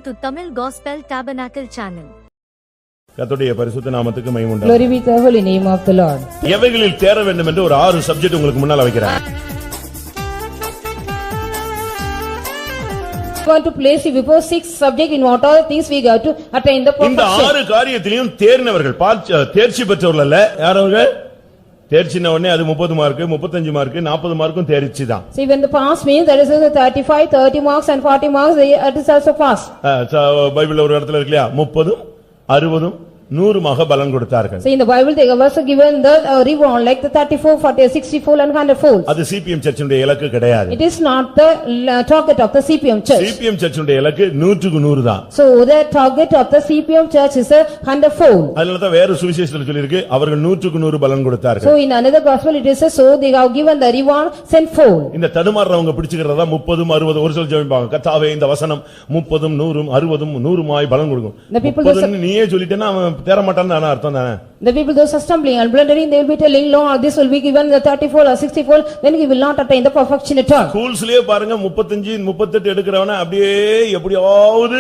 to Tamil Gospel Tabernacle channel. கர்த்தருடைய பரிசுத்த நாமத்துக்கு மகிமை உண்டாகட்டும். Glory be to the holy name of the Lord. எவைகளில் தேற வேண்டும் என்று ஒரு 6 சப்ஜெக்ட் உங்களுக்கு முன்னால வைக்கிறேன். I want to place you before 6 subject in what all things we got to attain the இந்த perfection. 6 காரியத்திலும் தேர்ந்தவர்கள் தேர்ச்சி பெற்றவர்கள் அல்ல. யார் அவர்கள்? தேர்ச்சின உடனே அது 30 மார்க் 35 மார்க் 40 மார்க்கும் தேர்ச்சி தான். See, when the pass means there is a 35, 30 marks and 40 marks, it is also pass. பைபிள்ல ஒரு இடத்துல இருக்கு இல்லையா, 30, 60, 100 பலன் கொடுத்தார்கள். So in the Bible they have also given the reward like the 34, 40, 64 and 100-fold. அது சிபிஎம் சர்ச்சினுடைய இலக்கு கிடையாது. It is not the target of the CPM church. CPM சர்ச்சினுடைய இலக்கு 100க்கு 100 தான். So the target of the CPM church is a 100-fold. அதனால தான் வேற சுவிசேஷத்துல சொல்லி இருக்கு அவர்கள் 100க்கு 100 பலன் கொடுத்தார்கள். So in another gospel it is so they have given the reward tenfold. இந்த தடுமாறவங்க பிடிச்சுக்கிறதா 30, 60 ஒரு சொல் ஜெபிப்பாங்க. கர்த்தாவே இந்த வசனம் 30, 100, 60, 100 பலன் கொடுக்கும். 30 நீயே சொல்லிட்டேன்னா அவன் தேற மாட்டான்னு அர்த்தம் தானே. The people those are stumbling and blundering they will be telling Lord this will be given the 30-fold or 60-fold, then he will not attain the perfection at all. ஸ்கூல்ஸ்லயே பாருங்க 35, 38 எடுக்கறவன அப்படியே எப்படியாவது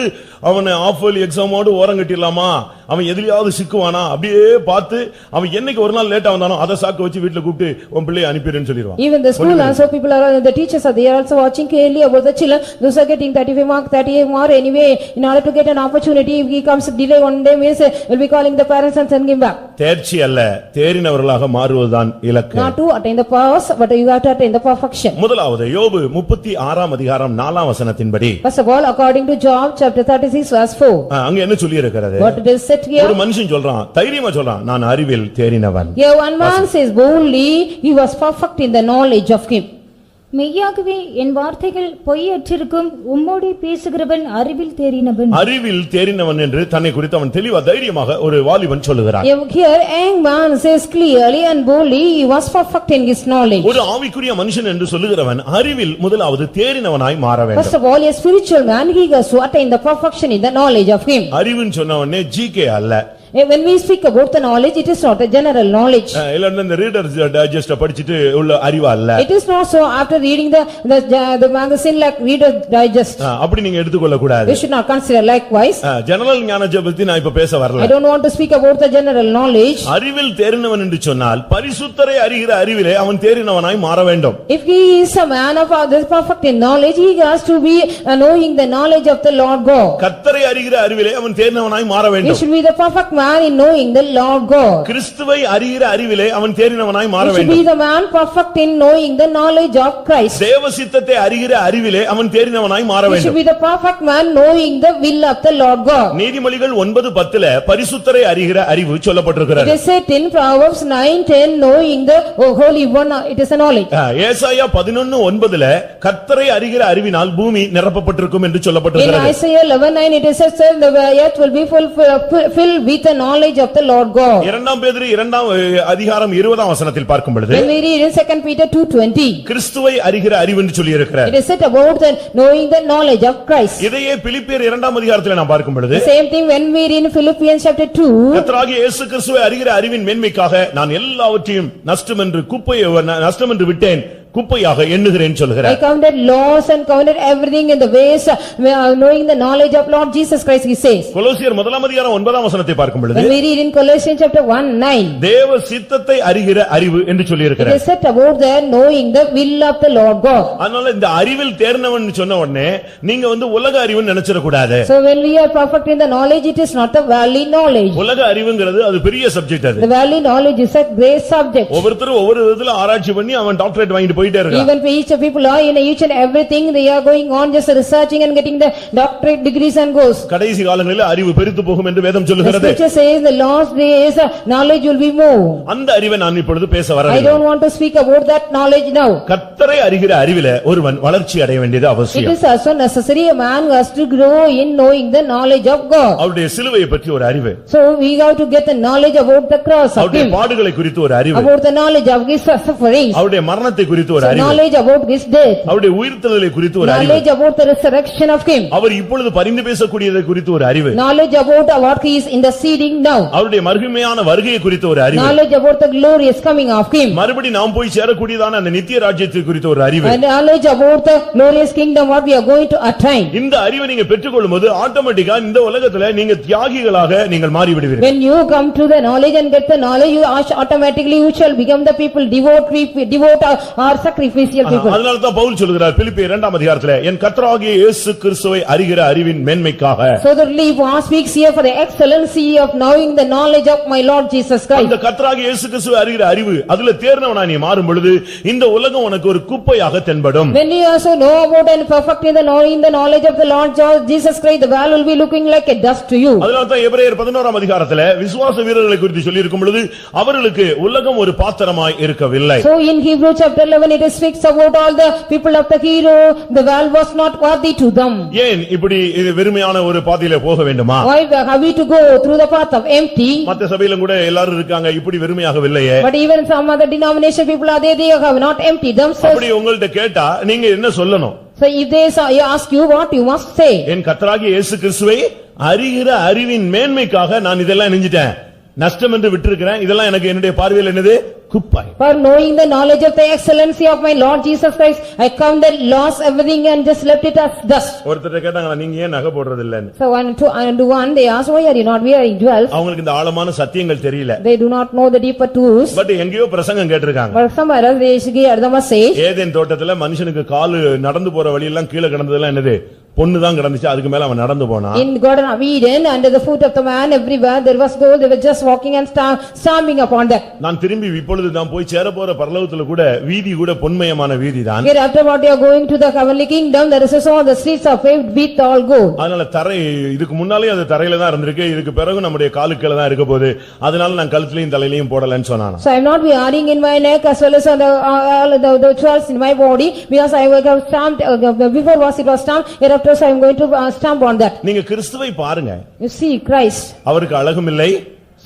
அவனை ஆஃப் இயர்லி எக்ஸாமோடு ஓரங்கட்டிடலாமா, அவன் எதிலையாவது சிக்குவானா அப்படியே பார்த்து அவன் என்னைக்கு ஒரு நாள் லேட்டா வந்தானோ அதை சாக்கு வச்சு வீட்டுல கூப்பிட்டு உன் பிள்ளையை அனுப்பிடுன்னு சொல்லிடுவான். Even the school also people are the teachers are they are also watching carefully about the children those are getting 35 mark 38 mark anyway in order to get an opportunity if he comes delay one day means will be calling the parents and sending him back. தேர்ச்சி அல்ல, தேறினவர்களாக மாறுவதுதான் இலக்கு. Not to attain the pass but you have to attain the perfection. முதலாவது யோபு 36ஆம் அதிகாரம் 4ஆம் வசனத்தின்படி, First of all according to Job chapter 36 verse 4, அங்க என்ன சொல்லி இருக்கிறது? what it is said here, ஒரு மனுஷன் சொல்றான், தைரியமா சொல்றான், நான் அறிவில் தேறினவன். here one man says boldly he was perfect in the knowledge of him. மெய்யாகவே என் வார்த்தைகள் பொய்யற்றிருக்கும், உம்மோடு பேசுகிறவன் அறிவில் தேறினவன். அறிவில் தேறினவன் என்று தன்னை குறித்து அவன் தெளிவா தைரியமாக ஒரு வாலிபன் சொல்லுகிறான். Here young man says clearly and boldly he was perfect in his knowledge. ஒரு ஆவிக்குரிய மனுஷன் என்று சொல்லுகிறவன் அறிவில் முதலாவது தேறினவனாய் மாற வேண்டும். First of all a spiritual man he has to attain the perfection in the knowledge of him. அறிவுன்னு சொன்ன உடனே ஜிகே அல்ல. When we speak about the knowledge it is not a general knowledge. இல்ல இந்த ரீடர்ஸ் டைஜஸ்ட் படிச்சிட்டு உள்ள அறிவா அல்ல. It is not so after reading the magazine like reader digest. அப்படி நீங்க எடுத்துக்கொள்ள கூடாது. We should not consider likewise. General ஞானத்தை பத்தி நான் இப்ப பேச வரல. I don't want to speak about the general knowledge. அறிவில் தேறினவன் என்று சொன்னால் பரிசுத்தரை அறிகிற அறிவிலே அவன் தேறினவனாய் மாற வேண்டும். If he is a man of the perfect in knowledge he has to be knowing the knowledge of the Lord God. கர்த்தரை அறிகிற அறிவிலே அவன் தேறினவனாய் மாற வேண்டும். He should be the perfect man in knowing the Lord God. கிறிஸ்துவை அறிகிற அறிவிலே அவன் தேறினவனாய் மாற He should வேண்டும். be the man perfect in knowing the knowledge of Christ. தேவ சித்தத்தை அறிகிற அறிவிலே அவன் தேறினவனாய் மாற He should வேண்டும். be the perfect man knowing the will of the Lord God. நீதிமொழிகள் 9:10 பரிசுத்தரை அறிகிற அறிவு It சொல்லப்பட்டிருக்கிறது. is said in Proverbs 9:10 knowing the Holy One it is a knowledge. ஏசாயா 11:9 கர்த்தரை அறிகிற அறிவினால் பூமி நிரப்பப்பட்டிருக்கும் என்று In சொல்லப்பட்டிருக்கிறது. Isaiah 11:9 it is said the earth will be filled with the knowledge of the Lord God. 2 பேதுரு 2ஆம் அதிகாரம் 20ஆம் வசனத்தில் பார்க்கும் பொழுது When we read in 2 Peter 2:20 கிறிஸ்துவை அறிகிற அறிவு என்று சொல்லி இருக்கிறார். it is said about the knowing the knowledge of Christ. இதையே பிலிப்பியர் 2ஆம் அதிகாரத்தில் நாம் பார்க்கும் பொழுது The same thing when we read in Philippians chapter 2 கர்த்தராகிய இயேசு கிறிஸ்துவை அறிகிற அறிவின் மேன்மைக்காக நான் எல்லாவற்றையும் நஷ்டம் என்று விட்டேன், குப்பையாக எண்ணுகிறேன் I சொல்கிறார். counted loss and counted everything in the ways knowing the knowledge of Lord Jesus Christ he says. கொலோசியர் 1ஆம் அதிகாரம் 9ஆம் வசனத்தை பார்க்கும் பொழுது When we read in Colossians chapter 1:9 தேவ சித்தத்தை அறிகிற அறிவு என்று சொல்லி it இருக்கிறார். is said about the knowing the will of the Lord God. அதனால இந்த அறிவில் தேர்ந்தவன் சொன்ன உடனே நீங்க உலக அறிவுன்னு நினைச்சிட கூடாது. So when we are perfect in the knowledge it is not the worldly knowledge. உலக அறிவுங்கிறது அது பெரிய சப்ஜெக்ட். அது The worldly knowledge is a great subject. ஒவ்வொருத்தரும் ஒவ்வொரு விதத்துல ஆராய்ச்சி பண்ணி அவன் டாக்டரேட் வாங்கிட்டு போயிட்டே இருக்கான். Even for each of people are in each and everything they are going on just researching and getting the doctorate degrees and goes. கடைசி காலங்களில் அறிவு பெருத்து போகும் என்று வேதம் The சொல்லுகிறது. scripture says the last days knowledge will be more. அந்த அறிவை நான் இப்பொழுது பேச I வரவில்லை. don't want to speak about that knowledge now. கர்த்தரை அறிகிற அறிவிலே ஒருவன் வளர்ச்சி அடைய வேண்டியது It அவசியம். is also necessary a man who has to grow in knowing the knowledge of God. அவருடைய சிலுவையை பற்றி ஒரு அறிவு, So we have to get the knowledge about the cross of அவருடைய him, பாடுகளை குறித்து ஒரு அறிவு, about the knowledge of his sufferings, அவருடைய மரணத்தை குறித்து குறித்து ஒரு அறிவு, knowledge about his death, அவருடைய உயிர்த்தெழுதலை குறித்து ஒரு அறிவு, knowledge about the resurrection of him, அவர் இப்பொழுது பரிந்து பேசக்கூடியதை குறித்து ஒரு அறிவு, knowledge about what he is interceding now, அவருடைய மகிமையான வருகையை குறித்து ஒரு அறிவு, knowledge about the glorious coming of him, மறுபடி நாம் போய் சேரக்கூடியதான அந்த நித்திய ராஜ்யத்தை குறித்து ஒரு அறிவு. and knowledge about the glorious kingdom what we are going to attain. இந்த அறிவை நீங்க பெற்றுக்கொள்ளும்போது ஆட்டோமேட்டிக்கா இந்த உலகத்துல நீங்க தியாகிகளாக நீங்கள் மாறிவிடுவீர்கள். When you come to the knowledge and get the knowledge, you automatically you shall become the people devote or sacrificial people. அதனால தான் பவுல் சொல்கிறார் பிலிப்பியர் 2 ஆம் அதிகாரத்திலே என் கர்த்தராகிய இயேசு கிறிஸ்துவை அறிகிற அறிவின் மேன்மைக்காக. So the Paul speaks here for the excellency of knowing the knowledge of my Lord Jesus Christ. அந்த கர்த்தராகிய இயேசு கிறிஸ்துவை அறிகிற அறிவு அதுல தேர்ந்தவனாய் நீ மாறும் பொழுது இந்த உலகம் உனக்கு ஒரு குப்பையாக தென்படும். When you also know about and perfect in the knowledge of the Lord Jesus Christ, the world will be looking like a dust to you. அதனால தான் எபிரேயர் 11 ஆம் அதிகாரத்திலே விசுவாச வீரர்களை குறித்து சொல்லி இருக்கும் பொழுது அவர்களுக்கு உலகம் ஒரு பாத்திரமாய் இருக்கவில்லை. So in Hebrew chapter 11 it speaks about all the people of the hero, the world was not worthy to them. ஏன் இப்படி வெறுமையான ஒரு பாதையிலே போக வேண்டுமா? Why have we to go through the path of empty? மத்த சபையிலும் கூட எல்லாரும் இருக்காங்க இப்படி வெறுமையாக இல்லையே. But even some other denomination people are there, they have not empty themselves. அப்படி உங்கள்ட்ட கேட்டா நீங்க என்ன சொல்லணும்? So if they ask you what you must say. என் கர்த்தராகிய இயேசு கிறிஸ்துவை அறிகிற அறிவின் மேன்மைக்காக நான் இதெல்லாம் நெஞ்சிட்டேன், நஷ்டம் என்று விட்டிருக்கிறேன், இதெல்லாம் எனக்கு என்னுடைய பார்வையில் என்னது குப்பை. For knowing the knowledge of the excellency of my Lord Jesus Christ, I counted lost everything and just left it as dust. ஒருத்தர் கேட்டாங்க நீங்க ஏன் நகை போடுறது இல்லன்னு. So one they asked, why are you not wearing jewels? அவங்களுக்கு இந்த ஆழமான சத்தியங்கள் தெரியல. They do not know the deeper truths. But எங்கேயோ பிரசங்கம் கேட்டிருக்காங்க. But somewhere else they hear the message. Eden தோட்டத்துல மனுஷனுக்கு கால் நடந்து போற வழி எல்லாம் கீழே கிடந்ததெல்லாம் என்னது பொன்னு தான் கிடந்துச்சு, அதுக்கு மேல அவன் நடந்து போனான். In Garden of Eden, under the foot of the man, everywhere there was gold, they were just walking and stamping upon that. நான் திரும்பி இப்பொழுது நான் போய் சேர போற பரலோகத்துல கூட வீதி கூட பொன்மயமான வீதி தான். Here after what you are going to the heavenly kingdom, there is also the streets are paved with all gold. அதனால தரை இதுக்கு முன்னாலே அது தரையில தான் இருந்திருக்கு, இதுக்கு பிறகு நம்முடைய காலுக்குள்ள தான் இருக்க போகுது, அதனால நான் கழுத்துலயும் தலையிலயும் போடலன்னு சொன்னான். So I am not wearing in my neck as well as on the jewels in my body, because I have stamped before was it was stamped, hereafter I am going to stamp on that. நீங்க கிறிஸ்துவை பாருங்க. You see Christ. அவருக்கு அழகும் இல்லை,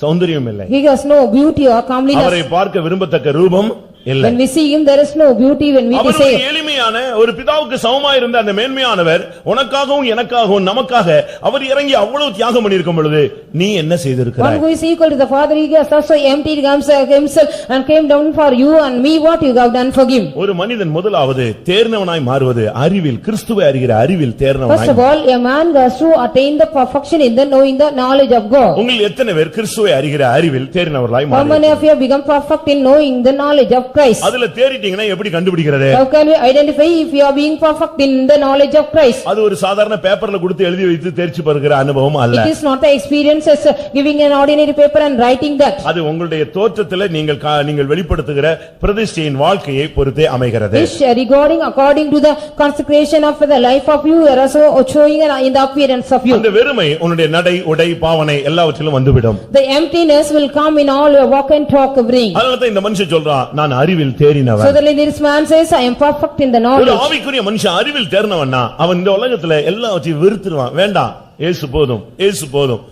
சௌந்தரியம் இல்லை. He has no beauty or comeliness. அவரை பார்க்க விரும்பத்தக்க ரூபம் இல்லை. When we see him, there is no beauty. When we say எளிமையான ஒரு பிதாவுக்கு சமமாய் இருந்த அந்த மேன்மையானவர் உனக்காகவும் எனக்காகவும் நமக்காக அவர் இறங்கி அவ்வளவு தியாகம் பண்ணியிருக்கும் பொழுது நீ என்ன செய்திருக்கிறாய்? one who is equal to the Father, he has also emptied himself and came down for you and me, what you have done for him. ஒரு மனிதன் முதலாவது தேர்ந்தவனாய் மாறுவது அறிவில், கிறிஸ்துவை அறிகிற அறிவில் தேர்ந்தவனாய். First of all, a man has to attain the perfection in the knowing the knowledge of God. உங்கள் எத்தனை பேர் கிறிஸ்துவை அறிகிற அறிவில் தேர்ந்தவர்களாய் How many மாறுவீர்கள்? of you have become perfect in knowing the knowledge of Christ? அதுல தேறிட்டீங்கன்னா எப்படி கண்டுபிடிக்கிறது? How can we identify if you are being perfect in the knowledge of Christ? அது ஒரு சாதாரண பேப்பர்ல கொடுத்து எழுதி வைத்து தேர்ச்சி பெறுகிற அனுபவம் அல்ல. It is not the experience as giving an ordinary paper and writing that. அது உங்களுடைய தோற்றத்திலே நீங்கள் வெளிப்படுத்துகிற பிரதிஷ்டையின் வாழ்க்கையை பொறுத்தே அமைகிறது. This regarding according to the consecration of the life of you, are also showing in the appearance of you. அந்த வெறுமை உன்னுடைய நடை, உடை, பாவனை எல்லாவற்றிலும் வந்துவிடும். The emptiness will come in all your walk and talk bring. அதனால தான் இந்த மனுஷன் சொல்றான் நான் அறிவில் தேறினவன். So this man says, I am perfect in the ஒரு knowledge. ஆவிக்குரிய மனுஷன் அறிவில் தேறினவன்னா அவன் இந்த உலகத்துல எல்லாவற்றையும் வெறுத்துருவான். வேண்டாம், இயேசு போதும், இயேசு போதும்.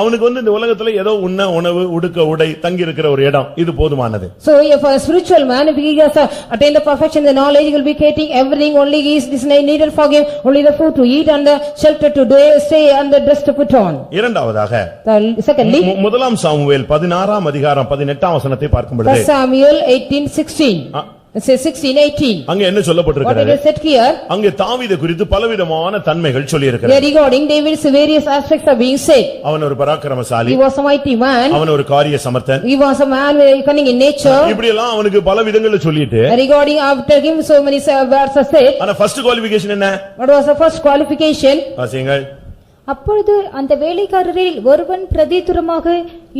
அவனுக்கு இந்த உலகத்துல ஏதோ உண்ண உணவு, உடுக்க உடை, தங்கி இருக்கிற ஒரு இடம், இது போதுமானது. So if a spiritual man, if he has attained the perfection in the knowledge, he will be getting everything, only he is needed for him, only the food to eat and the shelter to stay and the dress to put on. இரண்டாவதாக Secondly, முதலாம் Samuel 16ஆம் அதிகாரம் 18ஆம் வசனத்தை பார்க்கும் பொழுது Samuel 18:16. It says 16:18. அங்க என்ன What it சொல்லப்பட்டிருக்கிறது? is said here, அங்கே தாவீதை குறித்து பலவிதமான தன்மைகள் சொல்லி இருக்கிறார். regarding David's various aspects are being said. அவன் ஒரு பராக்கிரமசாலி, He was a mighty man. அவன் ஒரு காரிய சமர்த்தன், He was a man very cunning in nature. இப்படி எல்லாம் அவனுக்கு பல விதங்களை சொல்லிட்டு Regarding after him, so many words are said. ஆனா ஃபர்ஸ்ட் குவாலிஃபிகேஷன் என்ன? What was the first qualification? வாசியுங்கள். அப்பொழுது அந்த வேலைக்காரரில் ஒருவன் பிரதித்துரமாக,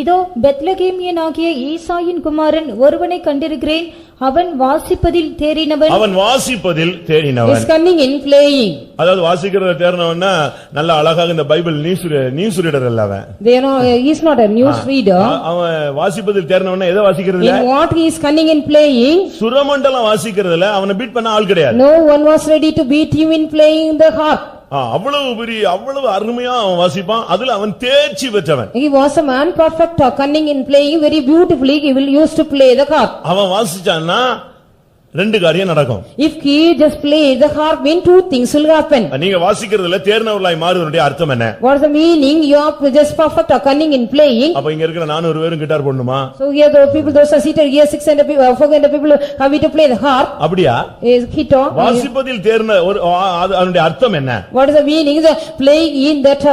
இதோ பெத்லகேமியனாகிய ஈசாயின் குமாரன் ஒருவனை கண்டிருக்கிறேன், அவன் வாசிப்பதில் தேறினவன். அவன் வாசிப்பதில் தேறினவன். He is cunning in playing. அதாவது வாசிக்கிறத தேறினவன்னா நல்ல அழகாக இந்த பைபிள் நியூஸ் ரீடர் அல்ல அவன். They know he is not a news reader. அவன் வாசிப்பதில் தேறினவன்னா எதை வாசிக்கிறதுல? In what he is cunning in playing? சுரமண்டலம் வாசிக்கிறதுல அவனை பீட் பண்ண ஆள் கிடையாது. No one was ready to beat him in playing the harp. அவ்வளவு பெரிய அவ்வளவு அருமையா அவன் வாசிப்பான். அதுல அவன் தேர்ச்சி பெற்றவன். He was a man perfect or cunning in playing very beautifully. He will use to play the harp. அவன் வாசிச்சான்னா ரெண்டு காரியம் நடக்கும். If he just plays the harp, then two things will happen. நீங்க வாசிக்கிறதுல தேர்னவர்களாய் மாறுவதனுடைய அர்த்தம் என்ன? What is the meaning? You are just perfect or cunning in playing. அப்ப இங்க இருக்கிற 400 பேரும் கிட்டார் போடணுமா? So here the people, those are seated here, 600 people, 400 people have to play the harp. அப்படியா? Is guitar. வாசிப்பதில் தேர்ன ஒரு அதனுடைய அர்த்தம் என்ன? What is the meaning? The playing in that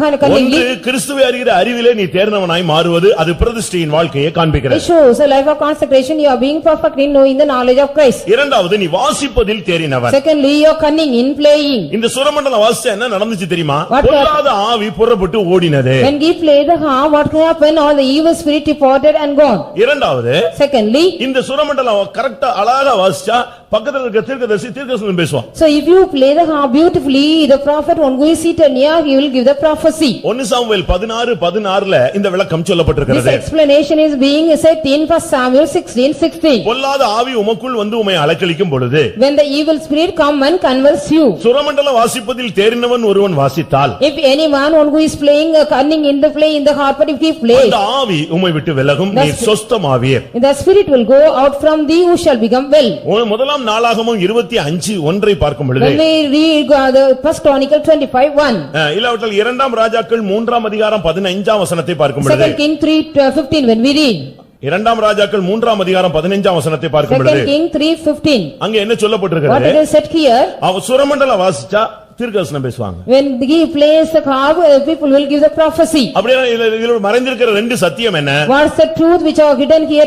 kind of cunningly. ஒன்று கிறிஸ்துவை அறிகிற அறிவிலே நீ தேர்னவனாய் மாறுவது அது பிரதிஷ்டையின் வாழ்க்கையை காண்பிக்கிறது. It shows a life of consecration. You are being perfect in knowing the knowledge of Christ. இரண்டாவது நீ வாசிப்பதில் தேறினவன். Secondly, you are cunning in playing. இந்த சுரமண்டலம் வாசிச்சா என்ன நடந்துச்சு தெரியுமா? What பொல்லாத ஆவி புறப்பட்டு ஓடினது. When he played the harp, what happened? All the evil spirit departed and gone. இரண்டாவது Secondly, இந்த சுரமண்டலம் கரெக்ட்டா அழகா வாசிச்சா பக்கத்துல இருக்க தீர்க்கதரிசி தீர்க்கதரிசனம் பேசுவான். so if you play the harp beautifully, the prophet one who is seated near, he will give the prophecy. 1 Samuel 16:16ல இந்த விளக்கம் This சொல்லப்பட்டிருக்கிறது. explanation is being said in 1 Samuel 16:16. பொல்லாத ஆவி உமக்குள் வந்து உம்மை அலக்களிக்கும் பொழுது When the evil spirit come and converse you. சுரமண்டலம் வாசிப்பதில் தேறினவன் ஒருவன் வாசித்தால் If any man one who is playing cunning in the play in the harp, but if he play, அந்த ஆவி உம்மை விட்டு விலகும் நீ சொஸ்தமாவீர். the spirit will go out from thee, who shall become well. முதலாம் நாளாகமம் 25:1 பார்க்கும் பொழுது When we read the first Chronicle 25:1. இல்லாவிட்டால் இரண்டாம் ராஜாக்கள் 3ஆம் அதிகாரம் 15ஆம் வசனத்தை பார்க்கும் பொழுது Second King 3:15 when we read. இரண்டாம் ராஜாக்கள் 3ஆம் அதிகாரம் 15ஆம் வசனத்தை பார்க்கும் பொழுது Second King 3:15. அங்க என்ன What சொல்லப்பட்டிருக்கிறது? it is said here? அவ சுரமண்டலம் வாசிச்சா தீர்க்கதரிசனம் பேசுவாங்க. When he plays the harp, people will give the prophecy. அப்படியே இதுல மறைந்திருக்கிற ரெண்டு சத்தியம் என்ன? What's the truth which are hidden here?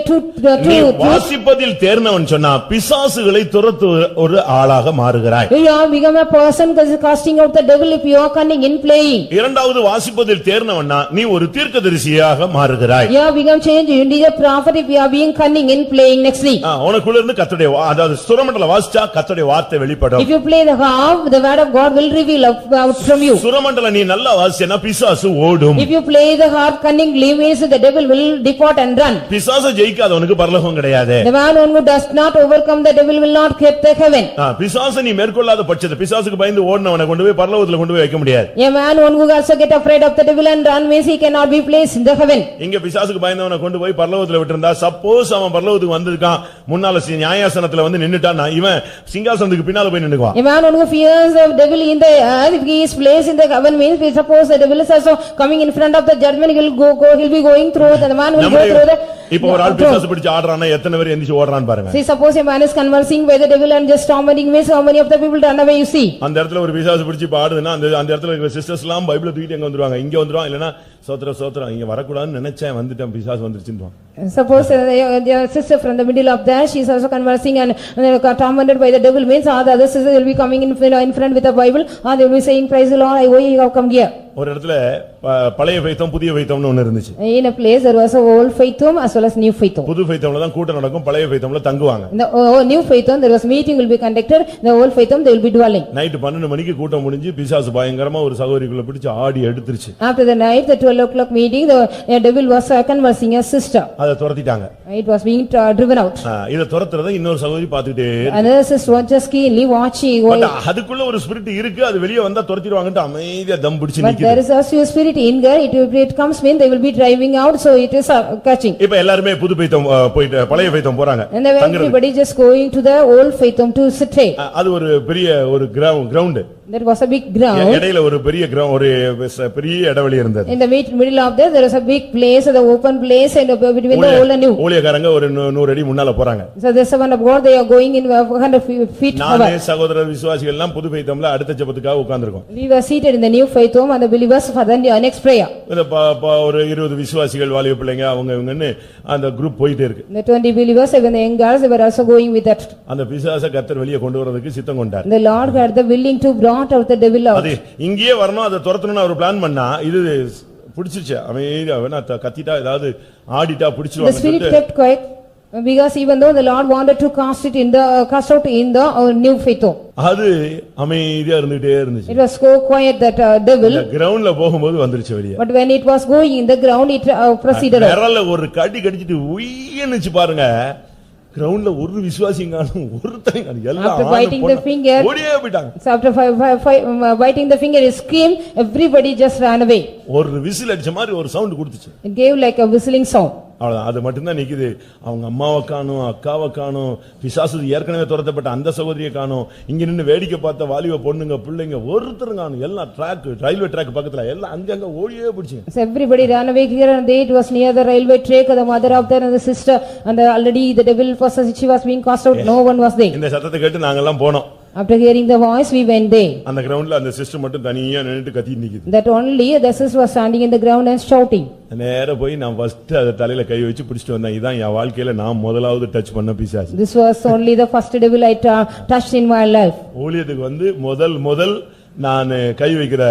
நீ வாசிப்பதில் தேர்னவன் சொன்னா பிசாசுகளை துரத்து ஒரு ஆளாக மாறுகிறாய். You are become a person who is casting out the devil if you are cunning in playing. இரண்டாவது வாசிப்பதில் தேர்னவன்னா நீ ஒரு தீர்க்கதரிசியாக மாறுகிறாய். You have become changed. You need a prophet if you are being cunning in playing nextly. உனக்குள்ள இருந்து கர்த்தருடைய அதாவது சுரமண்டலம் வாசிச்சா கர்த்தருடைய வார்த்தை வெளிப்படும். If you play the harp, the word of God will reveal out from you. சுரமண்டலம் நீ நல்லா வாசிச்சேனா பிசாசு ஓடும். If you play the harp cunningly, means the devil will depart and run. பிசாசு ஜெயிக்காதவனுக்கு பரலோகம் கிடையாது. The man who does not overcome the devil will not get the heaven. பிசாசு நீ மேற்கொள்ளாத பட்சத்துல பிசாசுக்கு பயந்து ஓடுனவனை கொண்டு போய் பரலோகத்துல கொண்டு போய் வைக்க முடியாது. A man who also get afraid of the devil and run means he cannot be placed in the heaven. இங்க பிசாசுக்கு பயந்தவனை கொண்டு போய் பரலோகத்துல விட்டிருந்தா சப்போஸ் அவன் பரலோகத்துக்கு வந்திருக்கான் முன்னால நியாயாசனத்துல வந்து நின்னுட்டான் இவன் சிங்காசனத்துக்கு பின்னால போய் நின்னுக்குவான். A man who fears the devil in the earth, if he is placed in the heaven means we suppose the devil is also coming in front of the judgment, he will he'll be going through, the man will go through the. இப்போ ஒரு ஆள் பிசாசு பிடிச்சு ஆடுறானா எத்தனை பேர் எந்திச்சு ஓடுறான்னு பாருங்க. See, suppose a man is conversing with the devil and just tormenting means how many of the people run away you see. அந்த இடத்துல ஒரு பிசாசு பிடிச்சு பாடுதுன்னா அந்த இடத்துல இருக்கிற சிஸ்டர்ஸ் எல்லாம் பைபிளை தூக்கிட்டு எங்க வந்துருவாங்க இங்க வந்துருவாங்க இல்லனா சோத்ரம் இங்க வரக்கூடாதுன்னு நினைச்சேன் வந்துட்டேன் பிசாசு வந்துருச்சுன்னுவான். Suppose the sister from the middle of there, she is also conversing and tormented by the devil means all the other sisters will be coming in front with the Bible or they will be saying praise the Lord, I you have come here. ஒரு இடத்துல பழைய ஃபெய்த்தம் புதிய ஃபெய்த்தம்னு ஒன்னு இருந்துச்சு. In a place there was a old faith home as well as new faith home. புது ஃபெய்த்தம்ல தான் கூட்டம் நடக்கும் பழைய ஃபெய்த்தம்ல தங்குவாங்க. In the new faith home there was meeting will be conducted, the old faith home they will be dwelling. Night 12 மணிக்கு கூட்டம் முடிஞ்சு பிசாசு பயங்கரமா ஒரு சகோதரிக்குள்ள பிடிச்சு ஆடி எடுத்துருச்சு. After the night the 12 o'clock meeting the devil was conversing a sister. அத துரத்திட்டாங்க. It was being driven out. இத துரத்துறத இன்னொரு சகோதரி பார்த்துட்டே Another sister was just keenly watching. அதுக்குள்ள ஒரு ஸ்பிரிட் இருக்கு அது வெளிய வந்தா துரத்திடுவாங்கன்னு அமைதியா தம் பிடிச்சு நிக்குது. But there is also a spirit in there, it comes when they will be driving out, so it is catching. இப்ப எல்லாரும் புது ஃபெய்த்தம் போயிட்டு பழைய ஃபெய்த்தம் போறாங்க. And everybody just going to the old faith home to stay. அது ஒரு பெரிய ஒரு ground. There was a big ground. இடையில ஒரு பெரிய கிரவுண்ட் ஒரு பெரிய இடைவெளி இருந்தது. In the middle of there was a big place, the open place and between the old and new. ஊழியக்காரங்க ஒரு 100 அடி முன்னால போறாங்க. So the servant of God they are going in 100 feet. நானே சகோதரர் விசுவாசிகள் எல்லாம் புது ஃபெய்த்தம்ல அடுத்த ஜெபத்துக்காக உட்கார்ந்திருக்கோம். We were seated in the new faith home and the believers for the next prayer. ஒரு 20 விசுவாசிகள் வாலிப பிள்ளைங்க அவங்க இவங்கன்னு அந்த குரூப் போயிட்டே இருக்கு. The 20 believers even the young girls they were also going with that. அந்த பிசாசை கர்த்தர் வெளிய கொண்டு வரதுக்கு சித்தம் கொண்டார். The Lord had the willing to brought out the devil out. அது இங்கேயே வரணும் அதை துரத்தணும்னு அவர் பிளான் பண்ணா இது பிடிச்சிச்சு அமைதியா வேணா கத்திட்டா ஏதாவது ஆடிட்டா பிடிச்சிடுவாங்க. The spirit kept quiet because even though the Lord wanted to cast out in the new faith home. அது அமைதியா இருந்துட்டே இருந்துச்சு. It was so quiet that devil கிரவுண்ட்ல போகும்போது வந்துருச்சு வெளிய. But when it was going in the ground it proceeded out. விரல்ல ஒரு கடி கடிச்சிட்டு உய்யனுச்சு பாருங்க. கிரவுண்ட்ல ஒரு விசுவாசிங்கானும் ஒருத்தங்க எல்லாம் after biting the finger ஓடியே போய்ட்டாங்க. So after biting the finger he screamed, everybody just ran away. ஒரு விசில் அடிச்ச மாதிரி ஒரு சவுண்ட் கொடுத்துச்சு. It gave like a whistling sound. அவ்வளவுதான், அது மட்டும்தான் நிக்குது. அவங்க அம்மாவை காணும், அக்காவை காணும், பிசாசு ஏற்கனவே துரத்தப்பட்ட அந்த சகோதரியை காணும், இங்க நின்னு வேடிக்கை பார்த்த வாலிப பொண்ணுங்க பிள்ளைங்க ஒருத்தரும் காணும். எல்லாம் ட்ராக், ரயில்வே ட்ராக் பக்கத்துல எல்லாம் அங்கங்க ஓடியே பிடிச்சிங்க. So everybody ran away here and there. It was near the railway track. The mother of there and the sister and already the devil possessed. She was being cast out. No one was there. இந்த சத்தத்தை கேட்டு நாங்க எல்லாம் போனோம். After hearing the voice, we went there. அந்த கிரவுண்ட்ல அந்த sister மட்டும் தனியா நின்னுட்டு கத்திட்டு நிக்குது. That only the sister was standing in the ground and shouting. நேரா போய் நான் ஃபர்ஸ்ட் அத தலையில கை வச்சு பிடிச்சிட்டு வந்தேன். இதான் என் வாழ்க்கையில நான் முதலாவது டச் பண்ண பிசாசு. This was only the first devil I touched in my life. ஊழியத்துக்கு வந்து முதல் நான் கை வைக்கிற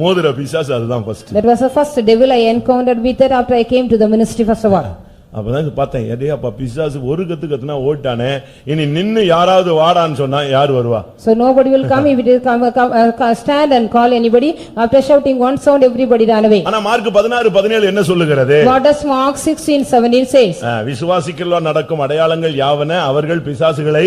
மோதிர பிசாசு அதுதான் first. That was the first devil I encountered with it after I came to the ministry first of all. அப்பதான் பார்த்தேன், எதையாப்பா பிசாசு ஒரு கத்துனா ஓட்டானே, இனி நின்னு யாராவது வாடான்னு சொன்னா யார் வருவா? So nobody will come if it is stand and call anybody. After shouting one sound, everybody ran away. ஆனா மார்க் 16:17 என்ன சொல்லுகிறது? What does Mark 16:17 says? விசுவாசிக்கிறவர்களால் நடக்கும் அடையாளங்கள் யாவன, அவர்கள் பிசாசுகளை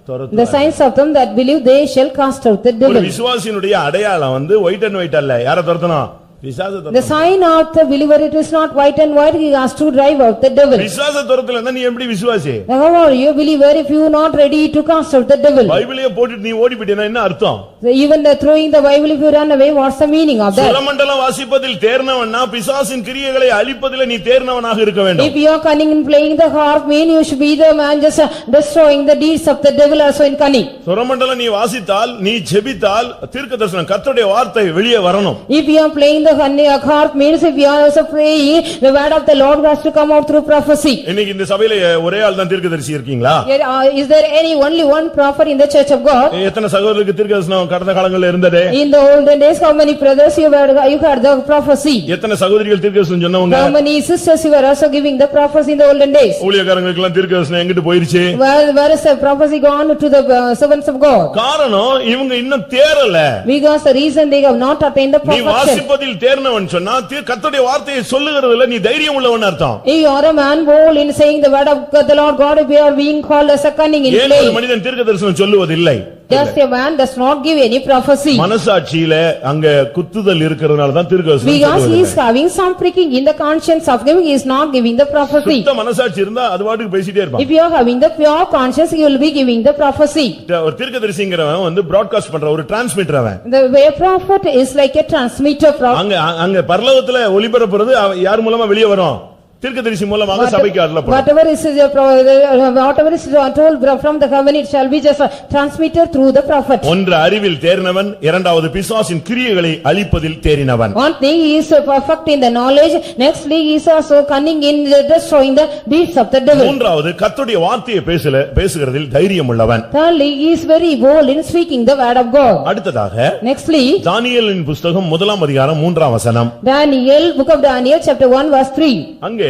துரத்துவார்கள். The signs of them that believe, they shall cast out the ஒரு devil. விசுவாசியினுடைய அடையாளம் வந்து ஒயிட் அண்ட் ஒயிட் அல்ல. யாரை துரத்தணும்? பிசாசு The துரத்தணும். sign of the believer, it is not white and white, he has to drive out the devil. பிசாசு துரத்தலன்னா நீ எப்படி விசுவாசி? How are you believer if you are not ready to cast out the devil? பைபிளையே போட்டுட்டு நீ ஓடி போயிட்டேன்னா என்ன அர்த்தம்? So even the throwing the Bible, if you run away, what's the meaning of that? சுரமண்டலம் வாசிப்பதில் தேர்னவன்னா பிசாசின் கிரியைகளை அழிப்பதில் நீ தேர்னவனாக இருக்க வேண்டும். If you are cunning in playing the harp, mean you should be the man just destroying the deeds of the devil also in cunning. சுரமண்டலம் நீ வாசித்தால், நீ ஜெபித்தால், தீர்க்கதரிசனம் கர்த்தருடைய வார்த்தை வெளியே வரணும். If you are playing the harp, means if you are also praying, the word of the Lord has to come out through prophecy. இன்னைக்கு இந்த சபையில ஒரே ஆள் தான் தீர்க்கதரிசி இருக்கீங்களா? Is there only one prophet in the church of God? எத்தனை சகோதரருக்கு தீர்க்கதரிசனம் கடந்த காலங்களில் இருந்தது? In the olden days, how many brothers you had the prophecy? எத்தனை சகோதரிகள் தீர்க்கதரிசனம் சொன்னவங்க? How many sisters you were also giving the prophecy in the olden days? ஊழியக்காரங்களுக்கு எல்லாம் தீர்க்கதரிசனம் எங்கிட்டு போயிருச்சு? Where is the prophecy gone to the servants of God? காரணம் இவங்க இன்னும் தேறல. Because the reason they have not attained the நீ perfection. வாசிப்பதில் தேர்னவன் சொன்னா கர்த்தருடைய வார்த்தையை சொல்லுகிறதுல நீ தைரியம் உள்ளவன் அர்த்தம். You are a man bold in saying the word of the Lord God, if you are being called as a cunning in ஏன் ஒரு playing. மனிதன் தீர்க்கதரிசனம் சொல்லுவதில்லை? Just a man does not give any prophecy. மனசாட்சியில அங்க குத்துதல் இருக்கிறதுனால தான் தீர்க்கதரிசனம் Because he சொல்லுவது. is having some pricking in the conscience of him, he is not giving the prophecy. சுத்த மனசாட்சி இருந்தா அது பாட்டுக்கு பேசிட்டே இருப்பான். If you are having the pure conscience, you will be giving the prophecy. ஒரு தீர்க்கதரிசிங்கிறவன் வந்து பிராட்காஸ்ட் பண்ற ஒரு டிரான்ஸ்மிட்டர் அவன். The way prophet is like a transmitter. அங்க பரலோகத்துல ஒளிபரப்புறது யார் மூலமா வெளியே வரும்? தீர்க்கதரிசி மூலமாக சபைக்கு அருளப்படும். Whatever is told from the heaven, it shall be just a transmitter through the prophet. ஒன்று அறிவில் தேறினவன், இரண்டாவது பிசாசின் கிரியைகளை அழிப்பதில் தேறினவன். One thing, he is perfect in the knowledge, nextly he is also cunning in destroying the deeds of the devil. மூன்றாவது கர்த்தருடைய வார்த்தையை பேசுகிறதில் தைரியம் உள்ளவன். Thirdly, he is very bold in speaking the word of God. அடுத்ததாக Nextly, தானியேலின் புத்தகம் 1:3 Daniel, book of Daniel, chapter 1 verse 3. அங்கே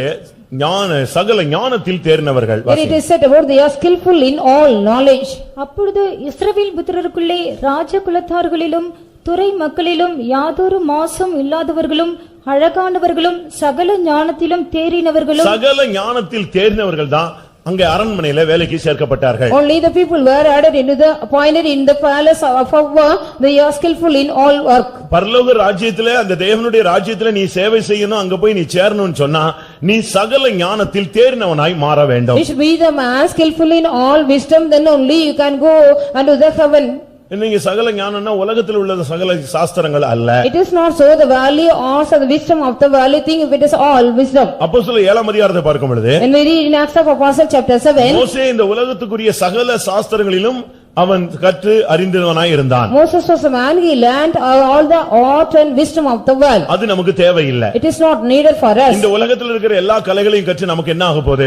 சகல ஞானத்தில் தேர்ந்தவர்கள். Where it is said about they are skillful in all knowledge. அப்பொழுது இஸ்ரவேல் புத்திரருக்குள்ளே ராஜகுலத்தார்களிலும் துறை மக்களிலும் யாதொரு மாசும் இல்லாதவர்களும் அழகானவர்களும் சகல ஞானத்திலும் தேறினவர்களும். சகல ஞானத்தில் தேர்ந்தவர்கள் தான் அங்கே அரண்மனையில வேலைக்கு சேர்க்கப்பட்டார்கள். Only the people were added into the appointed in the palace of work, they are skillful in all work. பரலோக ராஜ்யத்திலே அந்த தேவனுடைய ராஜ்யத்திலே நீ சேவை செய்யணும், அங்க போய் நீ சேரணும்னு சொன்னா நீ சகல ஞானத்தில் தேறினவனாய் மாற வேண்டும். You should be the man skillful in all wisdom, then only you can go unto the heaven. நீங்க சகல ஞானம்னா உலகத்தில் உள்ள சகல சாஸ்திரங்கள் அல்ல. It is not so the valley or the wisdom of the valley thing, if it is all wisdom. அப்போஸ்தலர் 7 அதிகாரத்தை பார்க்கும் பொழுது When we read in Acts of Apostles chapter 7, மோசே இந்த உலகத்துக்குரிய சகல சாஸ்திரங்களிலும் அவன் கற்று அறிந்தவனாய் இருந்தான். Moses was a man, he learned all the art and wisdom of the world. அது நமக்கு தேவையில்லை. It is not needed for us. இந்த உலகத்தில் இருக்கிற எல்லா கலைகளையும் கற்று நமக்கு என்ன ஆக போகுது?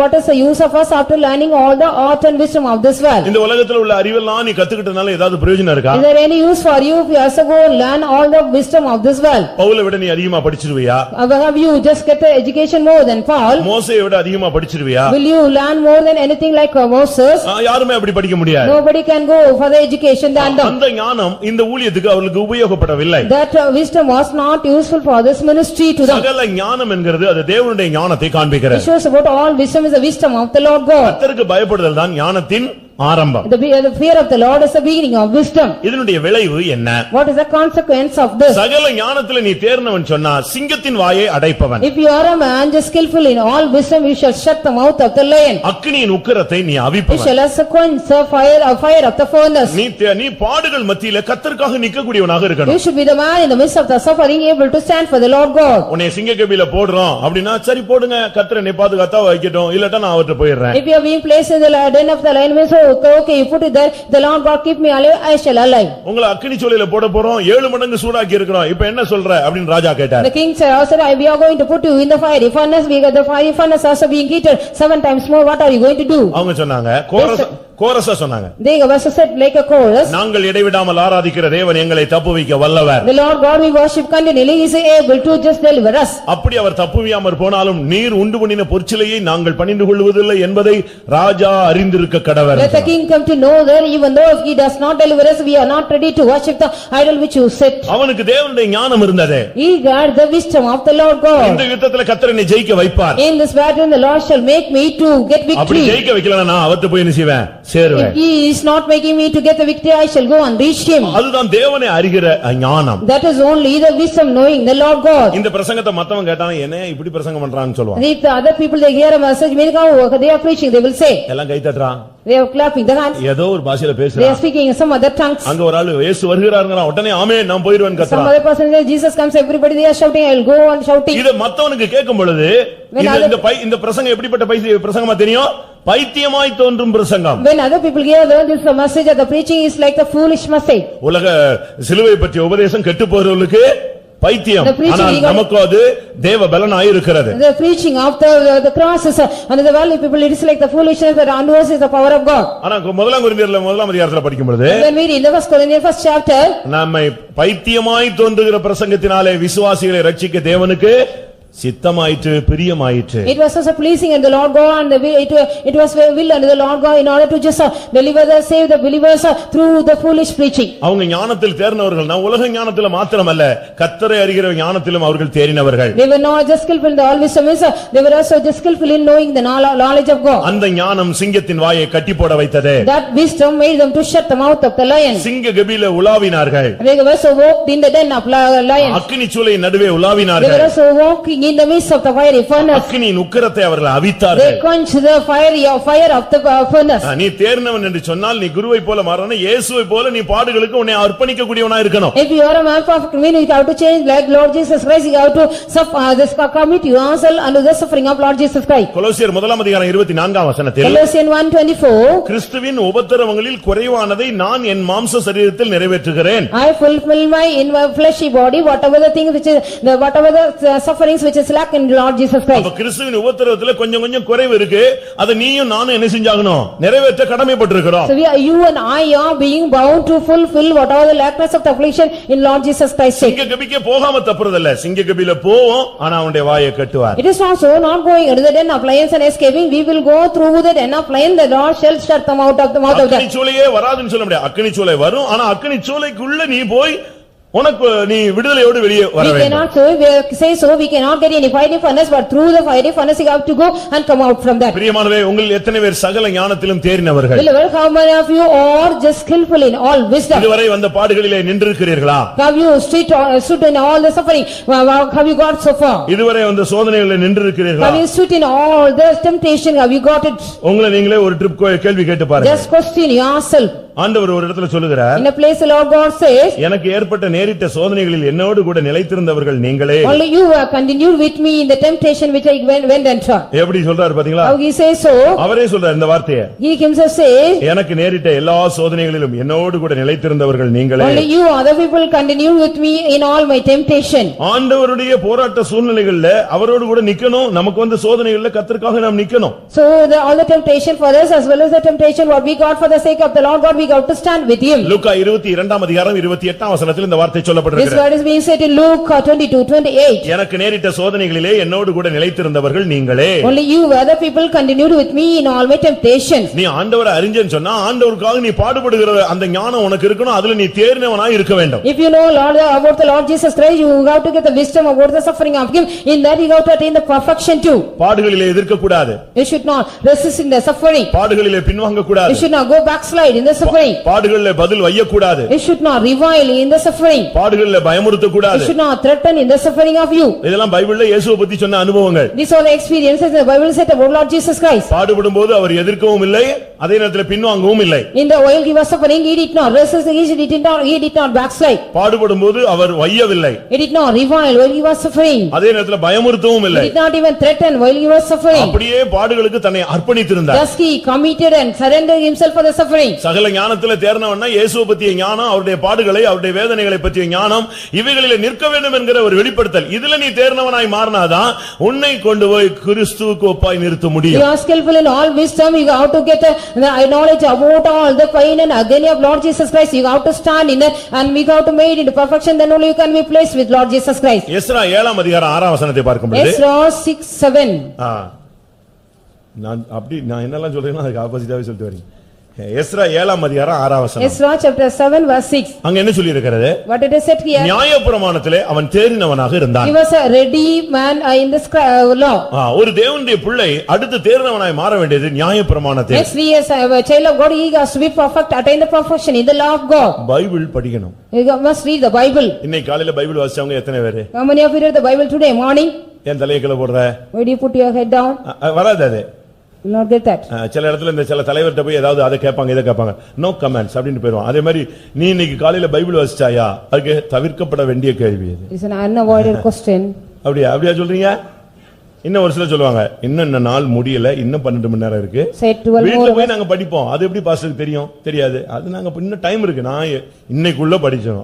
What is the use of us after learning all the art and wisdom of this world? இந்த உலகத்தில் உள்ள அறிவெல்லாம் நீ கத்துக்கிட்டனால ஏதாவது பிரயோஜனம் இருக்கா? Is there any use for you if you also go learn all the wisdom of this world? பவுலை விட நீ அதிகமா படிச்சிருவியா? Have you just get the education more than Paul? மோசேயை விட அதிகமா படிச்சிருவியா? Will you learn more than anything like Moses? யாருமே அப்படி படிக்க முடியாது. Nobody can go for the education than them. அந்த ஞானம் இந்த ஊழியத்துக்கு அவர்களுக்கு உபயோகப்படவில்லை. That wisdom was not useful for this ministry to them. சகல ஞானம் என்கிறது அது தேவனுடைய ஞானத்தை காண்பிக்கிறது. It shows about all wisdom is the wisdom of the Lord God. கர்த்தருக்கு பயப்படுதல் தான் ஞானத்தின் ஆரம்பம். The fear of the Lord is the beginning of wisdom. இதனுடைய விளைவு என்ன? What is the consequence of this? சகல ஞானத்திலே நீ தேர்ந்தவன் சொன்னா சிங்கத்தின் வாயை அடைப்பவன். If you are a man just skillful in all wisdom, you shall shut the mouth of the lion. அக்கினியின் உக்கிரத்தை நீ You அவிப்பவன். shall quench the fire of the furnace. நீ பாடுகள் மத்தியிலே கர்த்தருக்காக நிற்கக்கூடியவனாக You இருக்கணும். should be the man in the midst of the suffering, able to stand for the Lord God. உன்னை சிங்கக்கபில போடுறோம் அப்படினா சரி போடுங்க, கர்த்தர் என்னை பாதுகாத்தா வைக்கட்டும், இல்லட்டா நான் அவர்ட்ட போயிடுறேன். If you are being placed in the den of the lion, so okay, you put it there, the Lord God keep me alive, I shall alive. உங்களை அக்கினி சூளையில போட போறோம், 7 மடங்கு சூடாக்கி இருக்கிறோம், இப்ப என்ன சொல்ற அப்படின்னு ராஜா கேட்டார். The king said, we are going to put you in the fiery furnace, because the fiery furnace also being heated 7 times more, what are you going to do? அவங்க சொன்னாங்க, கோரஸா சொன்னாங்க. They also said like a chorus. நாங்கள் இடைவிடாமல் ஆராதிக்கிற தேவன் எங்களை தப்புவிக்க வல்லவர். The Lord God we worship continually is able to just deliver us. அப்படி அவர் தப்புவியாமற் போனாலும் நீர் உண்டு பண்ணின பொற்சிலையை நாங்கள் பணிந்து கொள்வதில்லை என்பதை ராஜா அறிந்திருக்க கடவர். Let the king come to know that even though if he does not deliver us, we are not ready to worship the idol which you set. அவனுக்கு தேவனுடைய ஞானம் இருந்தது. He got the wisdom of the Lord God. இந்த யுத்தத்திலே கர்த்தர் என்னை ஜெயிக்க வைப்பார். In this battle the Lord shall make me to get victory. அப்படி ஜெயிக்க வைக்கலனா நான் அவர்ட்ட போய் என்ன செய்வேன்? சேருவேன். If he is not making me to get the victory, I shall go and reach him. அதுதான் தேவனை அறிகிற ஞானம். That is only the wisdom knowing the Lord God. இந்த பிரசங்கத்தை மத்தவங்க கேட்டாங்க, என்ன இப்படி பிரசங்கம் பண்றான்னு சொல்வாங்க. If the other people they hear a message, they are preaching, they will say. எல்லாம் கை தட்டறான். They are clapping their hands. ஏதோ ஒரு பாஷையில They பேசுறான். are speaking in some other tongues. அங்க ஒரு ஆளு இயேசு வருகிறாருங்கறான், உடனே ஆமென் நான் போயிடுவேன் Some கத்துறான். other person says Jesus comes, everybody they are shouting, I will go on shouting. இத மத்தவனுக்கு கேட்கும் பொழுது இந்த பிரசங்கம் எப்படிப்பட்ட பிரசங்கமா தெரியும்? பைத்தியமாய் தோன்றும் பிரசங்கம். When other people hear this message of the preaching is like the foolish message. உலக சிலுவை பற்றிய உபதேசம் கெட்டு போறவங்களுக்கு பைத்தியம். ஆனால் நமக்கு அது தேவ பலனாய் இருக்கிறது. The preaching of the cross is and the worldly people it is like the foolishness, but unto us is the power of God. ஆனா முதலாம் கொரிந்தியர்ல முதலாம் அதிகாரத்துல படிக்கும் பொழுது When we read in the first Corinthians first chapter, நம்மை பைத்தியமாய் தோன்றுகிற பிரசங்கத்தினாலே விசுவாசிகளை ரட்சிக்க தேவனுக்கு சித்தமாயிற்று, பிரியமாயிற்று. It was also pleasing and the Lord God and it was will and the Lord God in order to just deliver the save the believers through the foolish preaching. அவங்க ஞானத்தில் தேர்ந்தவர்கள். நான் உலக ஞானத்தில மாத்திரமல்ல, கர்த்தரை அறிகிற ஞானத்திலும் அவர்கள் தேறினவர்கள். They were not just skillful in the all wisdom, they were also just skillful in knowing the knowledge of God. அந்த ஞானம் சிங்கத்தின் வாயை கட்டி போட வைத்தது. That wisdom made them to shut the mouth of the lion. சிங்க Kapila உலாவினார்கள். They were also walked in the den of lion. அக்கினி சூளை நடுவே They உலாவினார்கள். were also walking in the midst of the fiery furnace. அக்கினியின் உக்கிரத்தை அவர்கள் அவித்தார்கள். They quenched the fire of the furnace. நீ தேர்ந்தவன் என்று சொன்னால் நீ குருவை போல மாறணும், இயேசுவை போல நீ பாடுகளுக்கு உன்னை அர்ப்பணிக்க கூடியவனா இருக்கணும். If you are a man perfect, meaning you have to change like Lord Jesus Christ, you have to suffer commit yourself under the suffering of Lord Jesus Christ. கொலோசியர் முதலாம் அதிகாரம் 24ஆம் வசனத்தில் Colossians 1:24 கிறிஸ்துவின் உபத்திரவங்களில் குறைவானதை நான் என் மாம்ச சரீரத்தில் நிறைவேற்றுகிறேன். I fulfill in my fleshy body whatever the things which is whatever the sufferings which is lack in Lord Jesus Christ. அப்ப கிறிஸ்துவின் உபத்திரவத்திலே கொஞ்சம் கொஞ்சம் குறைவு இருக்கு, அத நீயும் நானும் என்ன செஞ்சாகணும்? நிறைவேற்ற கடமைப்பட்டிருக்கிறோம். So you and I are being bound to fulfill whatever the lackness of the affliction in Lord Jesus Christ. சிங்க கபிக்கு போகாம தப்புறதில்ல, சிங்க கபில போவோம், ஆனா அவனுடைய வாயை கட்டுவார். It is also not going into the den of lions and escaping, we will go through the den of lions, the Lord shall shut them out of the mouth of the அக்கினி சூளையே வராதுன்னு சொல்ல முடியாது. அக்கினி சூளை வரும், ஆனா அக்கினி சூளைக்குள்ள நீ போய் உனக்கு நீ விடுதலையோடு வெளியே வர வேண்டும். We cannot say so, we cannot get any fiery furnace, but through the fiery furnace you have to go and come out from that. பிரியமானவர்களே, உங்களில் எத்தனை பேர் சகல ஞானத்திலும் தேறினவர்கள்? Beloved, how many of you are just skillful in all wisdom? இதுவரை வந்த பாடுகளிலே நின்றிருக்கிறீர்களா? Have you stood in all the suffering? Have you got so far? இதுவரை வந்த சோதனைகளிலே நின்றிருக்கிறீர்களா? Have you stood in all the temptation? Have you got it? உங்களை நீங்களே ஒரு trip கேள்வி கேட்டு பாருங்க. Just question yourself. ஆண்டவர் ஒரு இடத்துல சொல்லுகிறார், In a place the Lord God says, எனக்கு ஏற்பட்ட நேரிட்ட சோதனைகளில் என்னோடு கூட நிலைத்திருந்தவர்கள் நீங்களே. only you have continued with me in the temptation which I went and saw. எப்படி சொல்றாரு பாத்தீங்களா? How he says so? அவரே சொல்றார் இந்த வார்த்தையை. He himself says, எனக்கு நேரிட்ட எல்லா சோதனைகளிலும் என்னோடு கூட நிலைத்திருந்தவர்கள் நீங்களே. only you other people continue with me in all my temptation. ஆண்டவருடைய போராட்ட சூழ்நிலைகள்ல அவரோடு கூட நிக்கணும். நமக்கு வந்த சோதனைகள்ல கர்த்தருக்காக நாம் நிக்கணும். So all the temptation for us as well as the temptation what we got for the sake of the Lord God we we got to stand with him. லூக்கா 22 அதிகாரம் 28 வசனத்தில் இந்த வார்த்தை This சொல்லப்பட்டிருக்கிறது. word is being said in Luke 22:28. எனக்கு நேரிட்ட சோதனைகளிலே என்னோடு கூட நிலைத்திருந்தவர்கள் நீங்களே. Only you other people continued with me in all my temptations. நீ ஆண்டவரை அறிஞ்சேன்னு சொன்னா ஆண்டவருக்காக நீ பாடுபடுகிற அந்த ஞானம் உனக்கு இருக்கணும். அதுல நீ தேறினவனாய் இருக்க வேண்டும். If you know Lord about the Lord Jesus Christ, you have to get the wisdom about the suffering of him. In that you have to attain the perfection too. பாடுகளிலே எதிர்க்க கூடாது. You should not resist in the suffering. பாடுகளிலே பின்வாங்க கூடாது. You should not go backslide in the suffering. பாடுகளிலே பதில் வைய கூடாது. You should not revile in the suffering. பாடுகளிலே பயமுறுத்த கூடாது. You should not threaten in the suffering of you. இதெல்லாம் பைபிள்ல இயேசுவை பத்தி சொன்ன அனுபவங்கள். These are the experiences the Bible said about Lord Jesus Christ. பாடுபடும்போது அவர் எதிர்க்கவும் இல்லை, அதே நேரத்தில் பின்வாங்கவும் இல்லை. In the while he was suffering, he did not resist, he did not backslide. பாடுபடும்போது our வையவில்லை. He did not revile while he was suffering. அதே நேரத்தில் பயமுறுத்தவும் இல்லை. He did not even threaten while he was suffering. அப்படியே பாடுகளுக்கு தன்னை அர்ப்பணித்திருந்தார். Thus he committed and surrendered himself for the suffering. சகல ஞானத்திலே தேர்னவன்னா இயேசுவை பற்றிய ஞானம், அவருடைய பாடுகளை, அவருடைய வேதனைகளை பற்றிய ஞானம், இவைகளிலே நிற்க வேண்டும் என்கிற ஒரு வெளிப்படுத்தல். இதுல நீ தேர்னவனாய் மாறினாதான் உன்னை கொண்டு போய் கிறிஸ்துவுக்கு ஒப்பாய் நிறுத்த முடியும். You are skillful in all wisdom, you have to get the knowledge about all the pain and agony of Lord Jesus Christ. You have to stand in that and we have to made into perfection, then only you can be placed with Lord Jesus Christ. Ezra 7 அதிகாரம் 6 வசனத்தை பார்க்கும்போது Ezra 6:7. நான் என்னெல்லாம் சொல்றேன்னா அதுக்கு ஆப்போசிட்டாவே சொல்லிட்டு வரீங்க. Ezra 7 அதிகாரம் 6 வசனம். Ezra chapter 7 verse 6. அங்க என்ன சொல்லி இருக்கிறது? What it is said here? நியாயப்பிரமாணத்திலே அவன் தேறினவனாக இருந்தான். He was a ready man in the law. ஒரு தேவனுடைய பிள்ளை அடுத்து தேறினவனாய் மாற வேண்டியது நியாயப்பிரமாணத்தில். Next he is a child of God, he has to be perfect, attain the perfection in the law of God. Bible படிக்கணும். You must read the Bible. இன்னைக்கு காலையில பைபிள் வாசிச்சவங்க எத்தனை பேரு? How many of you read the Bible today morning? ஏன் தலையை கீழ போடுற? Why do you put your head down? வராது அது. You will not get that. சில இடத்துல இந்த சில தலைவர்கிட்ட போய் ஏதாவது அதை கேட்பாங்க இதை கேட்பாங்க, நோ கமெண்ட்ஸ் அப்படின்னு போயிடுவான். அதே மாதிரி நீ இன்னைக்கு காலையில பைபிள் வாசிச்சாயா? அதுக்கு தவிர்க்கப்பட வேண்டிய கேள்வி அது. It's an unavoided question. அப்படியா சொல்றீங்க? இன்னும் ஒரு சிலர் சொல்லுவாங்க, இன்னும் நாள் முடியல, இன்னும் 12 மணி நேரம் இருக்கு, வீட்டுல போய் நாங்க படிப்போம். அது எப்படி பாஸ்டருக்கு தெரியும்? தெரியாது. அது நாங்க இன்னும் டைம் இருக்கு, நான் இன்னைக்குள்ள படிச்சோம்.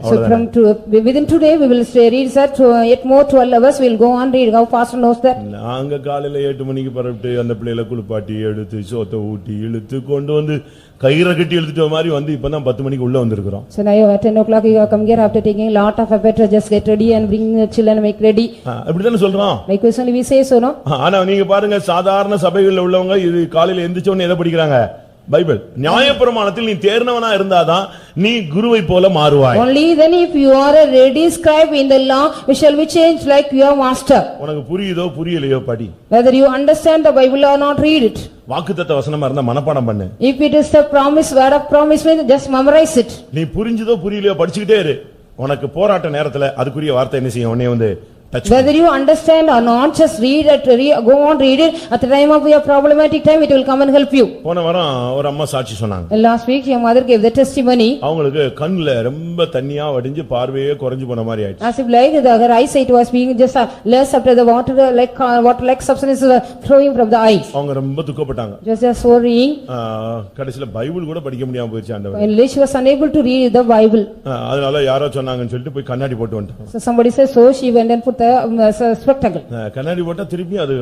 Within today we will read that yet more 12 hours we will go on read. How pastor knows that? நாங்க காலையில 8 மணிக்கு பரப்பிட்டு அந்த பிள்ளைகளை குளிப்பாட்டி எடுத்து சோத்தை ஊட்டி இழுத்து கொண்டு வந்து கயிறை கட்டி இழுத்துட்ட மாதிரி வந்து இப்பதான் 10 மணிக்கு உள்ள வந்திருக்கிறோம். So now at 10 o'clock you come here after taking a lot of effort to just get ready and bring the children and make ready. அப்படிதானே சொல்றோம். Like only we say so, no? ஆனா நீங்க பாருங்க, சாதாரண சபைகளில் உள்ளவங்க இது காலையில எந்திரிச்ச உடனே எதை படிக்கிறாங்க? பைபிள். நியாயப்பிரமாணத்தில் நீ தேர்னவனா இருந்தாதான் நீ குருவை போல மாறுவாய். Only then if you are a ready scribe in the law, we shall be changed like your master. உனக்கு புரியுதோ புரியலையோ படி. Whether you understand the Bible or not, read it. வாக்குத்தத்த வசனமா இருந்தா மனப்பாடம் பண்ணு. If it is the promise, word of promise, just memorize it. நீ புரிஞ்சதோ புரியலையோ படிச்சுக்கிட்டே இரு. உனக்கு போராட்ட நேரத்துல அதுக்குரிய வார்த்தை என்ன செய்யும்? உன்னை வந்து whether you understand or not, just read it, go on read it. At the time of your problematic time, it will come and help you. போன வாரம் ஒரு அம்மா சாட்சி சொன்னாங்க. Last week your mother gave the testimony. அவங்களுக்கு கண்ணுல ரொம்ப தண்ணியா வடிஞ்சு பார்வையே குறைஞ்சு போன மாதிரி ஆயிடுச்சு. As if like her eyesight was being just less after the water like substances were flowing from the eyes. அவங்க ரொம்ப துக்கப்பட்டாங்க. Just worrying. கடைசில பைபிள் கூட படிக்க முடியாம போயிடுச்சு ஆண்டவர். And she was unable to read the Bible. அதனால யாரோ சொன்னாங்கன்னு சொல்லிட்டு போய் கண்ணாடி போட்டு வந்துட்டாங்க. So somebody said so, she went and put spectacle. கண்ணாடி போட்டா திருப்பி அது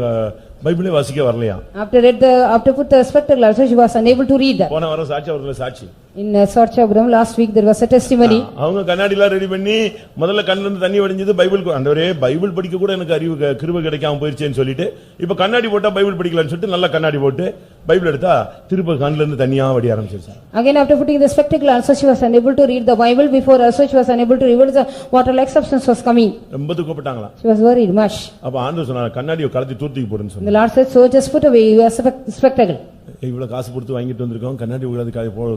பைபிளே வாசிக்க வரலையா? After put the spectacle also she was unable to read that. போன வாரம் சாட்சி அவர்கள சாட்சி. In Sarchabram last week there was a testimony. அவங்க கண்ணாடில ரெடி பண்ணி முதல்ல கண்ணுல இருந்து தண்ணி வடிஞ்சது பைபிள் ஆண்டவரே பைபிள் படிக்க கூட எனக்கு அறிவு கிருபை கிடைக்காம போயிருச்சேன்னு சொல்லிட்டு இப்ப கண்ணாடி போட்டா பைபிள் படிக்கலாம்னு சொல்லிட்டு நல்ல கண்ணாடி போட்டு பைபிள் எடுத்தா திருப்பி கண்ணுல இருந்து தண்ணியா வடி ஆரம்பிச்சிருச்சு. Again after putting the spectacle also she was unable to read the Bible. Before also she was unable to read the water like substance was coming. ரொம்ப துக்கப்பட்டாங்களா? She was worried much. அப்ப ஆண்டவர் சொன்னார் கண்ணாடியை கலத்தி தூக்கி போடுன்னு சொன்னார். The Lord said so, just put away your spectacle. இவ்வளவு காசு கொடுத்து வாங்கிட்டு வந்திருக்கோம், கண்ணாடி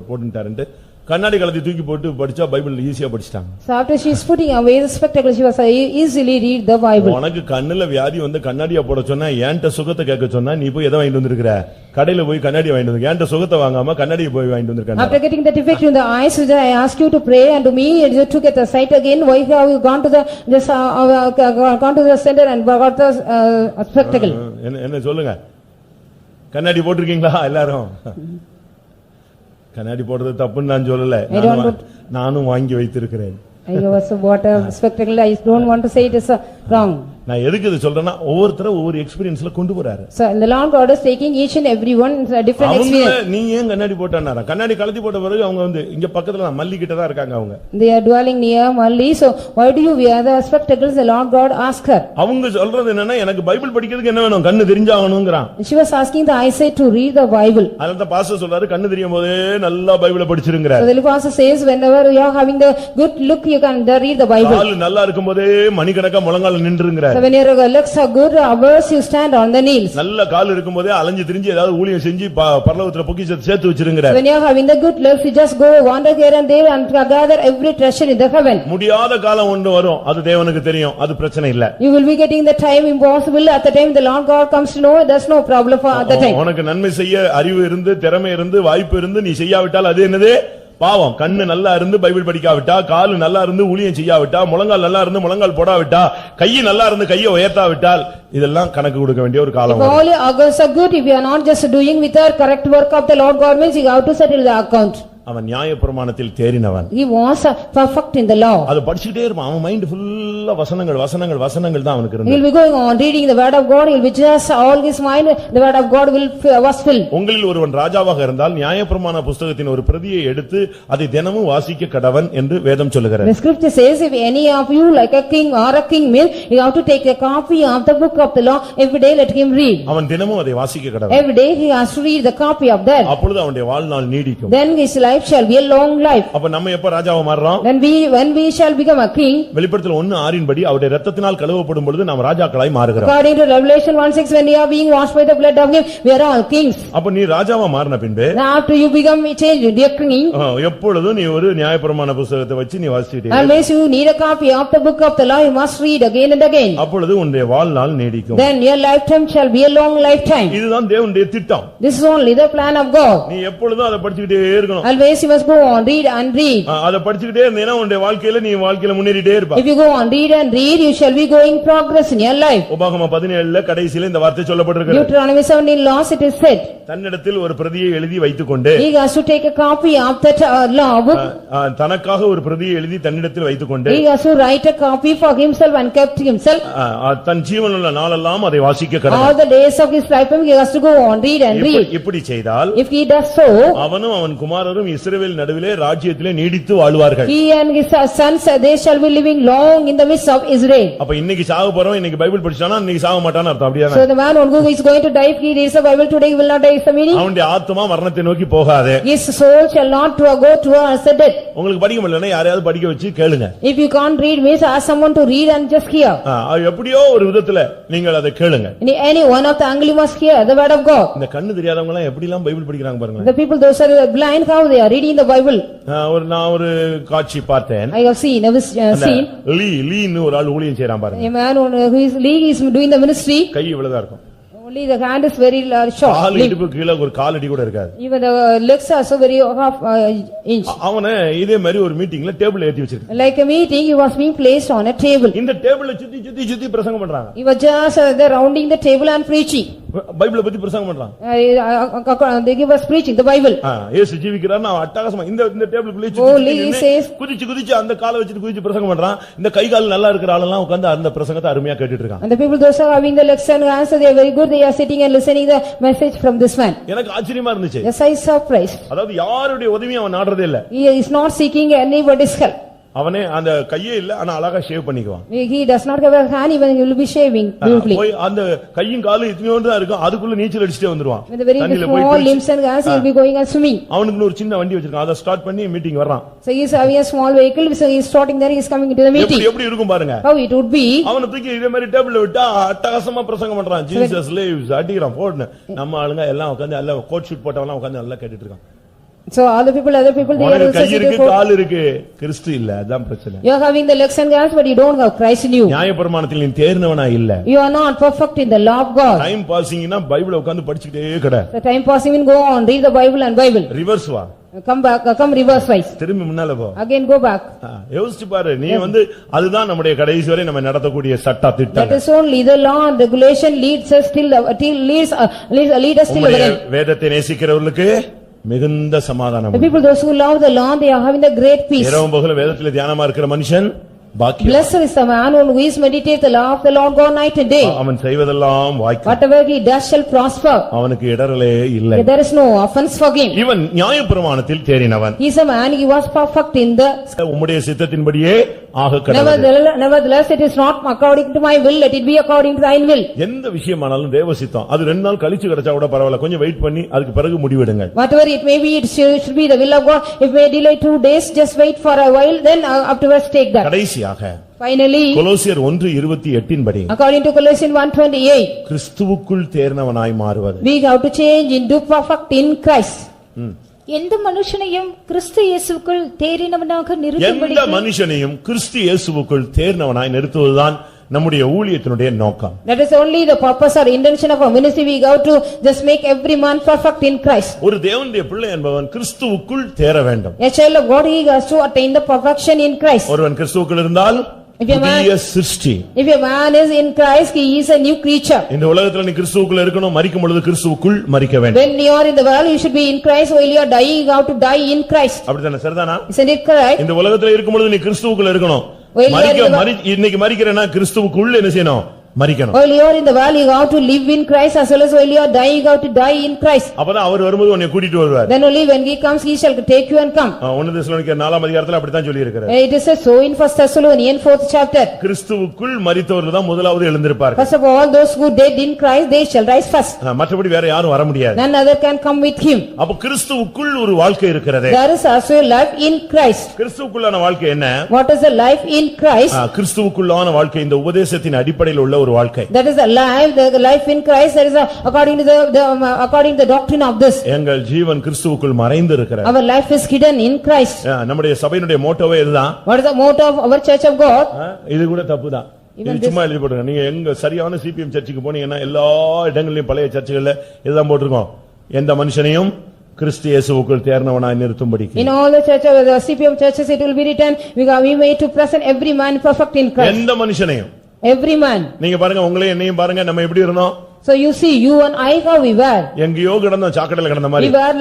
போட்டுட்டாருன்ட்டு கண்ணாடி கலத்தி தூக்கி போட்டு படிச்சா பைபிள் ஈஸியா படிச்சிட்டாங்க. So after she is putting away the spectacle, she was easily read the Bible. உனக்கு கண்ணுல வியாதி வந்து கண்ணாடியா போட சொன்னா ஏன்ட்ட சுகத்தை கேட்க சொன்னா நீ போய் எதை வாங்கிட்டு வந்திருக்கிற? கடையில போய் கண்ணாடி வாங்கிட்டு வந்து ஏன்ட்ட சுகத்தை வாங்காம கண்ணாடியை போய் வாங்கிட்டு வந்திருக்காங்க. After getting the defect in the eyes, I ask you to pray and to me to get the sight again. Why have you gone to the center and got the spectacle? என்ன சொல்லுங்க? கண்ணாடி போட்டிருக்கீங்களா எல்லாரும்? கண்ணாடி போடுறது தப்புன்னு நான் சொல்லல, நானும் வாங்கி வைத்திருக்கிறேன். I also bought a spectacle. I don't want to say it is wrong. நான் எதுக்கு இது சொல்றேன்னா ஒவ்வொருத்தரும் ஒவ்வொரு எக்ஸ்பீரியன்ஸ்ல கொண்டு போறாரு. So the Lord God is taking each and every one a different experience. நீ ஏன் கண்ணாடி போட்டானாரா? கண்ணாடி கழட்டி போட்ட பிறகு அவங்க வந்து இங்க பக்கத்துல மல்லி கிட்ட தான் இருக்காங்க அவங்க. They are dwelling near Malli. So why do you wear the spectacles? The Lord God asked her. அவங்க சொல்றது என்னன்னா எனக்கு பைபிள் படிக்கிறதுக்கு என்ன வேணும்? கண்ணு தெரிஞ்சாகணும்ங்கறான். She was asking the eyesight to read the Bible. அதனால பாஸ்டர் சொல்றாரு கண்ணு தெரியும் போதே நல்லா பைபிளை படிச்சிருங்கறார். So the pastor says whenever you are having the good look you can read the Bible. கால் நல்லா இருக்கும்போதே மணிக்கணக்கா முழங்கால நின்றுங்கறார். So when your legs are good hours you stand on the knees. நல்ல கால் இருக்கும்போதே அலைஞ்சு திரிஞ்சு ஏதாவது ஊழியம் செஞ்சு பரலோகத்துல பொக்கிஷத்தை சேர்த்து வச்சிருங்கறார். When you are having the good legs you just go wander here and there and gather every treasure in the heaven. முடியாத காலம் ஒன்று வரும் அது தேவனுக்கு தெரியும் அது பிரச்சனை இல்ல. You will be getting the time impossible at the time the Lord God comes to know there's no problem for at the time. உனக்கு நன்மை செய்ய அறிவு இருந்து திறமை இருந்து வாய்ப்பு இருந்து நீ செய்யாவிட்டால் அது என்னது? பாவம். கண்ணு நல்லா இருந்து பைபிள் படிக்காவிட்டா, கால் நல்லா இருந்து ஊழியம் செய்யாவிட்டா, முழங்கால் நல்லா இருந்து முழங்கால் போடாவிட்டா, கை நல்லா இருந்து கையை உயர்த்தாவிட்டால் இதெல்லாம் கணக்கு கொடுக்க வேண்டிய ஒரு காலம். If all your organs are good, if you are not just doing with the correct work of the Lord God means you have to settle the account. அவன் நியாயப்பிரமாணத்தில் தேறினவன். He was perfect in the law. அது படிச்சிட்டே இருப்பான். அவன் mind ஃபுல்லா வசனங்கள் வசனங்கள் வசனங்கள் தான் அவனுக்கு He இருந்தது. will be going on reading the word of God. He will be just all his mind the word of God was filled. உங்களில் ஒருவன் ராஜாவாக இருந்தால் நியாயப்பிரமாண புத்தகத்தின் ஒரு பிரதியை எடுத்து அதை தினமும் வாசிக்க கடவன் என்று வேதம் சொல்லுகிறது. The scripture says if any of you like a king or a king means you have to take a copy of the book of the law every day let him read. அவன் தினமும் அதை வாசிக்க கடவன். Every day he has to read the copy of that. அப்பொழுது அவனுடைய வாழ்நாள் நீடிக்கும். Then his life shall be a long life. அப்ப நம்ம எப்ப ராஜாவா மாறுறோம்? When we shall become a king. வெளிப்படுத்தல் 1:6 படி அவருடைய இரத்தத்தினால் கழுவப்படும் பொழுது நாம் ராஜாக்களாய் மாறுகிறோம். According to Revelation 1:6 when we are being washed by the blood of him we are all kings. அப்ப நீ ராஜாவா மாறின பின்பு After you become changed into a king. எப்பொழுதும் நீ ஒரு நியாயப்பிரமாண புத்தகத்தை வச்சு நீ வாசிட்டே. Always you need a copy of the book of the law you must read again and again. அப்பொழுது உன்னுடைய வாழ்நாள் நீடிக்கும். Then your lifetime shall be a long lifetime. இதுதான் தேவனுடைய திட்டம். This is only the plan of God. நீ எப்பொழுதும் அதை படிச்சிட்டே இருக்கணும். Always you must go on read and read. அதை படிச்சிட்டே இருந்தீனா உன்னுடைய வாழ்க்கையில நீ வாழ்க்கையில முன்னேறிட்டே இருப்ப. If you go on read and read you shall be going progress in your life. உபாகமம் 17ல கடைசியில இந்த வார்த்தை சொல்லப்பட்டிருக்கிறது. Deuteronomy 17 laws it is said. தன்னிடத்தில் ஒரு பிரதியை எழுதி வைத்துக்கொண்டு He has to take a copy of that law book. தனக்காக ஒரு பிரதியை எழுதி தன்னிடத்தில் வைத்துக்கொண்டு He has to write a copy for himself and kept himself. தன் ஜீவனுள்ள நாளெல்லாம் அதை வாசிக்க கடவன். All the days of his life he has to go on read and read. இப்படி செய்தால் If he does so அவனும் அவன் குமாரரும் இஸ்ரவேல் நடுவிலே ராஜ்யத்திலே நீடித்து வாழ்வார்கள். he and his sons they shall be living long in the midst of Israel. அப்ப இன்னைக்கு சாக போறவன் இன்னைக்கு பைபிள் படிச்சானா இன்னைக்கு சாக மாட்டான்னு அர்த்தம். அப்படியே So the man who is going to die if he reads the Bible today he will not die is the meaning. அவனுடைய ஆத்துமா மரணத்தை நோக்கி போகாது. His soul shall not go towards the death. உங்களுக்கு படிக்க முடியலனா யாரையாவது படிக்க வச்சு கேளுங்க. If you can't read means ask someone to read and just hear. எப்படியோ ஒரு விதத்துல நீங்கள் அதை கேளுங்க. In any one of the angle you must hear the word of God. இந்த கண்ணு தெரியாதவங்க எல்லாம் எப்படி எல்லாம் பைபிள் படிக்கிறாங்க பாருங்க. The people those are blind how they are reading the Bible. நான் ஒரு காட்சி பார்த்தேன். I have seen லீன்னு ஒரு ஆள் ஊழியம் செய்றான் பாருங்க. a man who is doing the ministry. கை இவ்வளவுதான் இருக்கும். Only the hand is very short. கால் இடுப்பு கீழ ஒரு காலடி கூட இருக்காது. Even the legs are so very half inch. அவனே இதே மாதிரி ஒரு மீட்டிங்ல டேபிள் ஏத்தி வச்சிருக்கான். Like a meeting he was being placed on a table. இந்த டேபிளை சுத்தி பிரசங்கம் பண்றாங்க. He was just rounding the table and preaching. பைபிளை பத்தி பிரசங்கம் பண்றான். He was preaching the Bible. இயேசு ஜீவிக்கிறார்னா அட்டகாசமா இந்த டேபிளுக்குள்ளே குதிச்சு அந்த காலை வச்சிட்டு குதிச்சு பிரசங்கம் பண்றான். இந்த கை கால் நல்லா இருக்கிற ஆளெல்லாம் உட்கார்ந்து அந்த பிரசங்கத்தை அருமையா கேட்டுட்டு இருக்காங்க. And the people those are having the legs and hands they are very good. They are sitting and listening the message from this man. எனக்கு ஆச்சரியமா இருந்துச்சு. Yes, I surprised. அதாவது யாருடைய உதவியும் அவன் நாடுறதே இல்ல. He is not seeking anybody's help. அவனே அந்த கையே இல்ல ஆனா அழகா shave பண்ணிக்குவான். He does not have a hand even he will be shaving beautifully. போய் அந்த கையும் காலும் இத்தனையோண்டு தான் இருக்கும் அதுக்குள்ள நீச்சல் அடிச்சிட்டே வந்துருவான். With the very small limbs and hands he will be going and swimming. அவனுக்கு ஒரு சின்ன வண்டி வச்சிருக்கான். அத ஸ்டார்ட் பண்ணி மீட்டிங் வர்றான். So he is having a small vehicle so he is starting there he is coming into the meeting. எப்படி இருக்கும் பாருங்க. How it would be. அவனை தூக்கி இதே மாதிரி டேபிள்ல விட்டா அட்டகாசமா பிரசங்கம் பண்றான். ஜீசஸ் லிவ்ஸ் அடிக்கிறான் போடுன. நம்ம ஆளுங்க எல்லாம் உட்கார்ந்து எல்லாம் கோட் ஷூட் போட்டவங்க உட்கார்ந்து நல்லா கேட்டுட்டு இருக்காங்க. So other people they are கை இருக்கு கால் இருக்கு கிறிஸ்து இல்ல அதான் பிரச்சனை. You are having the legs and hands but you don't have Christ in you. நியாயப்பிரமாணத்தில் நீ தேர்னவனா இல்ல. You are not perfect in the law of God. Time பாசிங்னா பைபிளை உட்கார்ந்து படிச்சிட்டே கிட. The time passing mean go on read the Bible and Bible. Reverse வா. Come reverse wise. திரும்பி முன்னால போ. Again go back. யோசிச்சு பாரு நீ அதுதான் நம்முடைய கடைசி வரை நம்ம நடத்தக்கூடிய சட்ட திட்டம். That is only the law and regulation leads us lead us till the end. வேதத்தை நேசிக்கிறவர்களுக்கு மிகுந்த சமாதானம். The people those who love the law they are having the great peace. இரவும் பகலும் வேதத்திலே தியானமா இருக்கிற மனுஷன் பாக்கியம். Blessed is the man who is meditate the law of the Lord God night and day. அவன் செய்வதெல்லாம் வாய்க்கும். Whatever he does shall prosper. அவனுக்கு இடறலே இல்லை. There is no offense for him. இவன் நியாயப்பிரமாணத்தில் தேறினவன். He is a man, he was perfect in the. உம்முடைய சித்தத்தின்படியே ஆக கடவுது. Nevertheless, it is not according to my will, let it be according to thine will. எந்த விஷயமானாலும் தேவ சித்தம். அது 2 நாள் கழிச்சு கிடைச்சா கூட பரவாயில்லை. கொஞ்சம் வெயிட் பண்ணி அதுக்கு பிறகு முடிவெடுங்க. Whatever it may be, it should be the will of God. If may delay 2 days, just wait for a while, then afterwards take that. கடைசியாக Finally, கொலோசியர் 1:28 படி according to Colossians 1:28, கிறிஸ்துவுக்குள் தேர்ந்தவனாய் மாறுவது. we have to change into perfect in Christ. எந்த மனுஷனையும் கிறிஸ்து இயேசுவுக்குள் தேறினவனாக எந்த நிறுத்தும்படி மனுஷனையும் கிறிஸ்து இயேசுவுக்குள் தேர்ந்தவனாய் நிறுத்துவதுதான் நம்முடைய ஊழியத்தினுடைய நோக்கம். That is only the purpose or intention of our ministry. We have to just make every man perfect in Christ. ஒரு தேவனுடைய பிள்ளை என்பவன் கிறிஸ்துவுக்குள் தேற வேண்டும். A child of God, he has to attain the perfection in Christ. ஒருவன் கிறிஸ்துவுக்குள் இருந்தால் புதிய சிருஷ்டி. If a man is in Christ, he is a new creature. இந்த உலகத்துல நீ கிறிஸ்துவுக்குள் இருக்கணும். மரிக்கும் பொழுது கிறிஸ்துவுக்குள் மரிக்க வேண்டும். When you are in the world, you should be in Christ. While you are dying, you have to die in Christ. அப்படிதானே? சரிதானா? Isn't it correct? இந்த உலகத்துல இருக்கும் பொழுது நீ கிறிஸ்துவுக்குள் இருக்கணும். இன்னைக்கு மரிக்கிறேன்னா கிறிஸ்துவுக்குள் என்ன செய்யணும்? மரிக்கணும். While you are in the world, you have to live in Christ, as well as while you are dying, you have to die in Christ. அப்பதான் அவர் வரும்போது உன்னை கூட்டிட்டு வருவார். Then only when he comes, he shall take you and come. 1 தெசலோனிக்கேயர் 4 அதிகாரத்துல அப்படித்தான் சொல்லி இருக்கிறார். It is so in 1 Thessalonians 4th chapter. கிறிஸ்துவுக்குள் மரித்தவர்கள் தான் முதலாவது எழுந்திருப்பார்கள். First of all, those who dead in Christ, they shall rise first. மற்றபடி வேற யாரும் வர முடியாது. None other can come with him. அப்ப கிறிஸ்துவுக்குள் ஒரு வாழ்க்கை இருக்கிறது. There is also a life in Christ. கிறிஸ்துவுக்குள்ளான வாழ்க்கை என்ன? What is the life in Christ? கிறிஸ்துவுக்குள்ளான வாழ்க்கை இந்த உபதேசத்தின் அடிப்படையில் உள்ள ஒரு வாழ்க்கை. That is the life in Christ. That is according to according to the doctrine of this. எங்கள் ஜீவன் கிறிஸ்துவுக்குள் மறைந்து இருக்கிறது. Our life is hidden in Christ. நம்முடைய சபையினுடைய மோட்டோவே இதுதான். What is the motto of our Church of God? இது கூட தப்புதான். இது சும்மா எழுதி போட்டுருங்க. நீங்க எங்க சரியான சிபிஎம் சர்ச்சுக்கு போனீங்கன்னா எல்லா இடங்களிலும் பழைய சர்ச்சுகள்ல இதுதான் போட்டிருக்கோம். எந்த மனுஷனையும் கிறிஸ்து இயேசுவுக்குள் தேர்ந்தவனாய் நிறுத்தும்படி. In all the churches, the CPM churches, it will be written, we made to present every man perfect in Christ. எந்த மனுஷனையும். Every man. நீங்க பாருங்க, உங்களையும் என்னையும் பாருங்க, நம்ம எப்படி இருந்தோம்? So you see, you and I, how we were. எங்கேயோ கிடந்தோம், சாக்கடையில கிடந்த மாதிரி. We were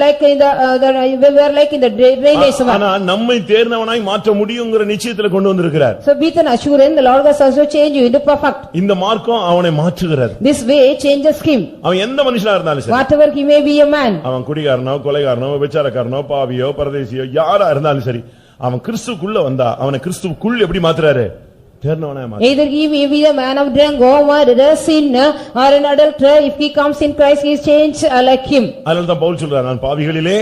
like in the drainage. ஆனா நம்மை தேர்ந்தவனாய் மாற்ற முடியும்ங்கற நிச்சயத்துல கொண்டு வந்திருக்கிறார். So with an assurance, the Lord has also changed you into perfect. இந்த மார்க்கம் அவனை மாற்றுகிறது. This way changes him. அவன் எந்த மனுஷனா இருந்தாலும் சரி. Whatever he may be a man. அவன் குடிகாரனோ, கொலைகாரனோ, விபச்சாரக்காரனோ, பாவியோ, பரதேசியோ, யாரா இருந்தாலும் சரி. அவன் கிறிஸ்துவுக்குள்ள வந்தா அவனை கிறிஸ்துவுக்குள் எப்படி மாத்துறாரு? Either he may be a man of drink or murderer, sinner or an adulterer. If he comes in Christ, he is changed like him. அதனால தான் பவுல் சொல்றார், நான் பாவிகளிலே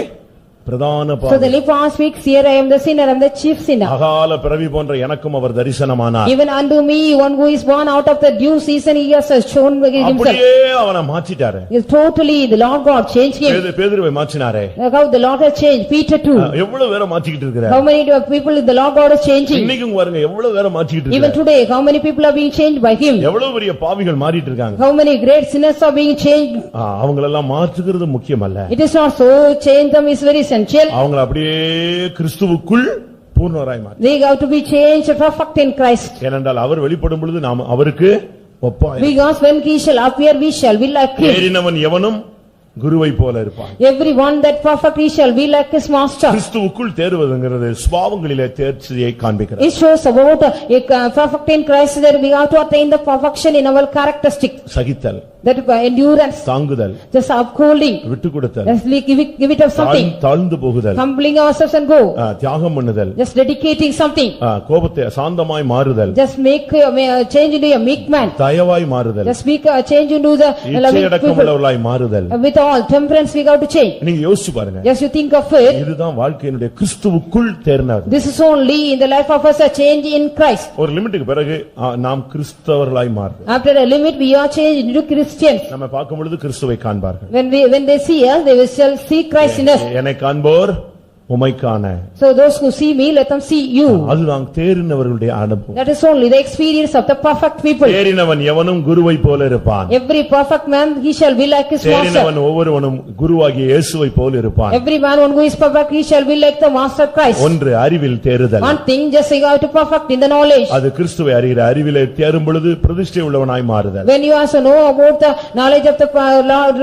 பிரதான பாவி. So the Leper speaks here, I am the sinner, I am the chief sinner. அகால பிறவி போன்ற எனக்கும் அவர் தரிசனமானார். Even unto me, one who is born out of the due season, he has shown himself. அப்படியே அவனை மாற்றிட்டாரு. Totally the Lord God changed him. பேதுருவை மாற்றினாரே. How the Lord has changed Peter too. எவ்வளவு பேரை மாற்றிக்கிட்டு இருக்கிறார். How many people the Lord God is changing? இன்னைக்கும் பாருங்க, எவ்வளவு பேரை மாற்றிக்கிட்டு இருக்கார். Even today, how many people are being changed by him? எவ்வளவு பெரிய பாவிகள் மாறிட்டு இருக்காங்க. How many great sinners are being changed? அவங்கள எல்லாம் மாற்றுகிறது முக்கியமல்ல. It is not so, change them is very essential. அவங்கள அப்படியே கிறிஸ்துவுக்குள் பூர்ணராய் மாற்று. They have to be changed perfect in Christ. ஏனென்றால் அவர் வெளிப்படும் பொழுது நாம் அவருக்கு ஒப்பாய். Because when he shall appear, we shall be like him. தேறினவன் எவனும் குருவை போல இருப்பான். Everyone that perfect, he shall be like his master. கிறிஸ்துவுக்குள் தேறுவதுங்கிறது சுபாவங்களிலே தேர்ச்சியை காண்பிக்கிறது. It shows about perfect in Christ, that we have to attain the perfection in our characteristic. சகித்தல், that endurance, தாங்குதல், just upholding, விட்டு கொடுத்தல், just give it of something, தாழ்ந்து போகுதல், humbling ourselves and go, தியாகம் பண்ணுதல், just dedicating something, கோபத்தை சாந்தமாய் மாறுதல், just make change into a meek man, தயவாய் மாறுதல், just speak change into the loving இச்சையடக்கமுள்ளவர்களாய் மாறுதல். With all temperance we have to change. நீங்க யோசிச்சு பாருங்க. Yes, you think of it. இதுதான் வாழ்க்கையினுடைய கிறிஸ்துவுக்குள் தேர்ந்தது. This is only in the life of us a change in Christ. ஒரு லிமிட்டுக்கு பிறகு நாம் கிறிஸ்தவர்களாய் மாறுறோம். After a limit we are changed into Christians. நம்ம பார்க்கும் பொழுது கிறிஸ்துவை காண்பார்கள். When they see us, they will see Christ in us. என்னை காண்போர் உம்மை காண. So those who see me, let them see you. அதுதான் தேறினவர்களுடைய அனுபவம். That is only the experience of the perfect people. தேறினவன் எவனும் குருவை போல இருப்பான். Every perfect man, he shall be like his master. தேறினவன் ஒவ்வொருவனும் குருவாகிய இயேசுவை போல இருப்பான். Every man who is perfect, he shall be like the master Christ. ஒன்று அறிவில் தேறுதல். One thing, just you have to perfect in the knowledge. அது கிறிஸ்துவை அறிகிற அறிவிலே தேறும் பொழுது பிரதிஷ்டை உள்ளவனாய் மாறுதல். When you also know about the knowledge of the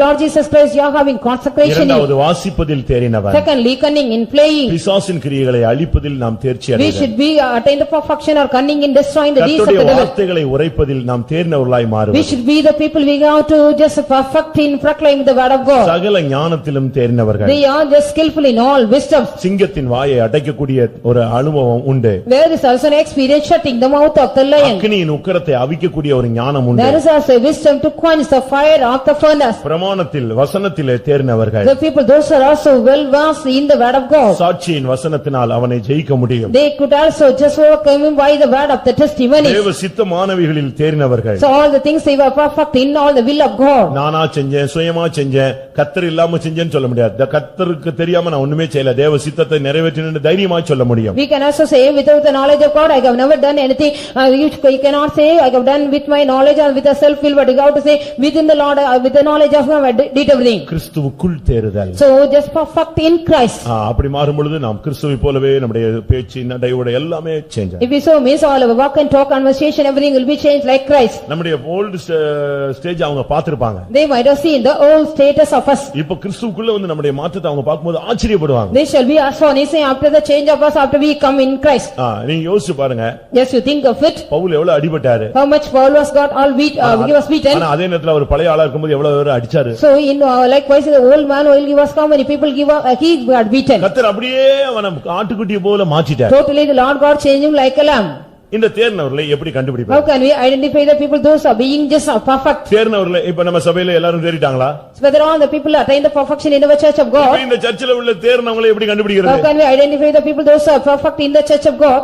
Lord Jesus Christ, you are having consecration. இரண்டாவது வாசிப்பதில் தேறினவன். Secondly, cunning in playing. பிசாசின் கிரியைகளை அழிப்பதில் நாம் தேர்ச்சி We அடைவோம். should be attain the perfection or cunning in destroying the deeds of கர்த்தருடைய the devil. வார்த்தைகளை உரைப்பதில் நாம் தேர்ந்தவர்களாய் We மாறுவோம். should be the people we have to just perfect in proclaiming the word of God. சகல ஞானத்திலும் தேர்ந்தவர்கள். They are just skillful in all wisdom. சிங்கத்தின் வாயை அடைக்கக்கூடிய ஒரு அனுபவம் உண்டு. There is also an experience shutting the mouth of the lion. அக்கினியின் உக்கிரத்தை அவிக்கக்கூடிய ஒரு ஞானம் உண்டு. There is also a wisdom to quench the fire of the furnace. பிரமாணத்தில் வசனத்திலே தேர்ந்தவர்கள். The people, those are also well versed in the word of God. சாட்சியின் வசனத்தினால் அவனை ஜெயிக்க முடியும். They could also just overcome him by the word of the testimony. தேவ சித்தமானவைகளில் தேர்ந்தவர்கள். So all the things they were perfect in all the will of God. நானா செஞ்சேன், சுயமா செஞ்சேன், கர்த்தர் இல்லாம செஞ்சேன்னு சொல்ல முடியாது. கர்த்தருக்கு தெரியாம நான் ஒண்ணுமே செய்யல, தேவ சித்தத்தை நிறைவேற்றினேன்னு தைரியமா சொல்ல முடியும். We can also say without the knowledge of God I have never done anything. You cannot say I have done with my knowledge and with a self will, but you have to say within the Lord with the knowledge of God I did everything. கிறிஸ்துவுக்குள் தேறுதல். So just perfect in Christ. அப்படி மாறும் பொழுது நாம் கிறிஸ்துவை போலவே நம்முடைய பேச்சு நடையோட எல்லாமே சேஞ்ச் ஆகும். If we so means all our walk and talk conversation everything will be changed like Christ. நம்முடைய ஓல்ட் ஸ்டேஜ் அவங்க பார்த்திருப்பாங்க. They might have seen the old status of us. இப்போ கிறிஸ்துவுக்குள்ள வந்து நம்முடைய மாற்றத்தை அவங்க பார்க்கும்போது ஆச்சரியப்படுவாங்க. They shall be astonished after the change of us after we come in Christ. நீங்க யோசிச்சு பாருங்க. Yes, you think of it. Pavul எவ்வளவு அடிபட்டாரு. How much Paul was got all beat, he was beaten. ஆனா அதே நேரத்துல அவர் பழைய ஆளா இருக்கும்போது எவ்வளவு பேர் அடிச்சாரு. So in likewise the old man while he was come many people he got beaten. கர்த்தர் அப்படியே அவனை ஆட்டுக்குட்டியை போல மாத்திட்டார். Totally the Lord God changed him like a lamb. இந்த தேர்னவர்களை எப்படி How கண்டுபிடிப்பார்? can we identify the people those are being just perfect? தேர்னவர்களை இப்ப நம்ம சபையில எல்லாரும் தேறிட்டாங்களா? Whether all the people attain the perfection in our church of God? இந்த சர்ச்சில் உள்ள தேர்னவர்களை எப்படி How கண்டுபிடிக்கிறது? can we identify the people those are perfect in the church of God?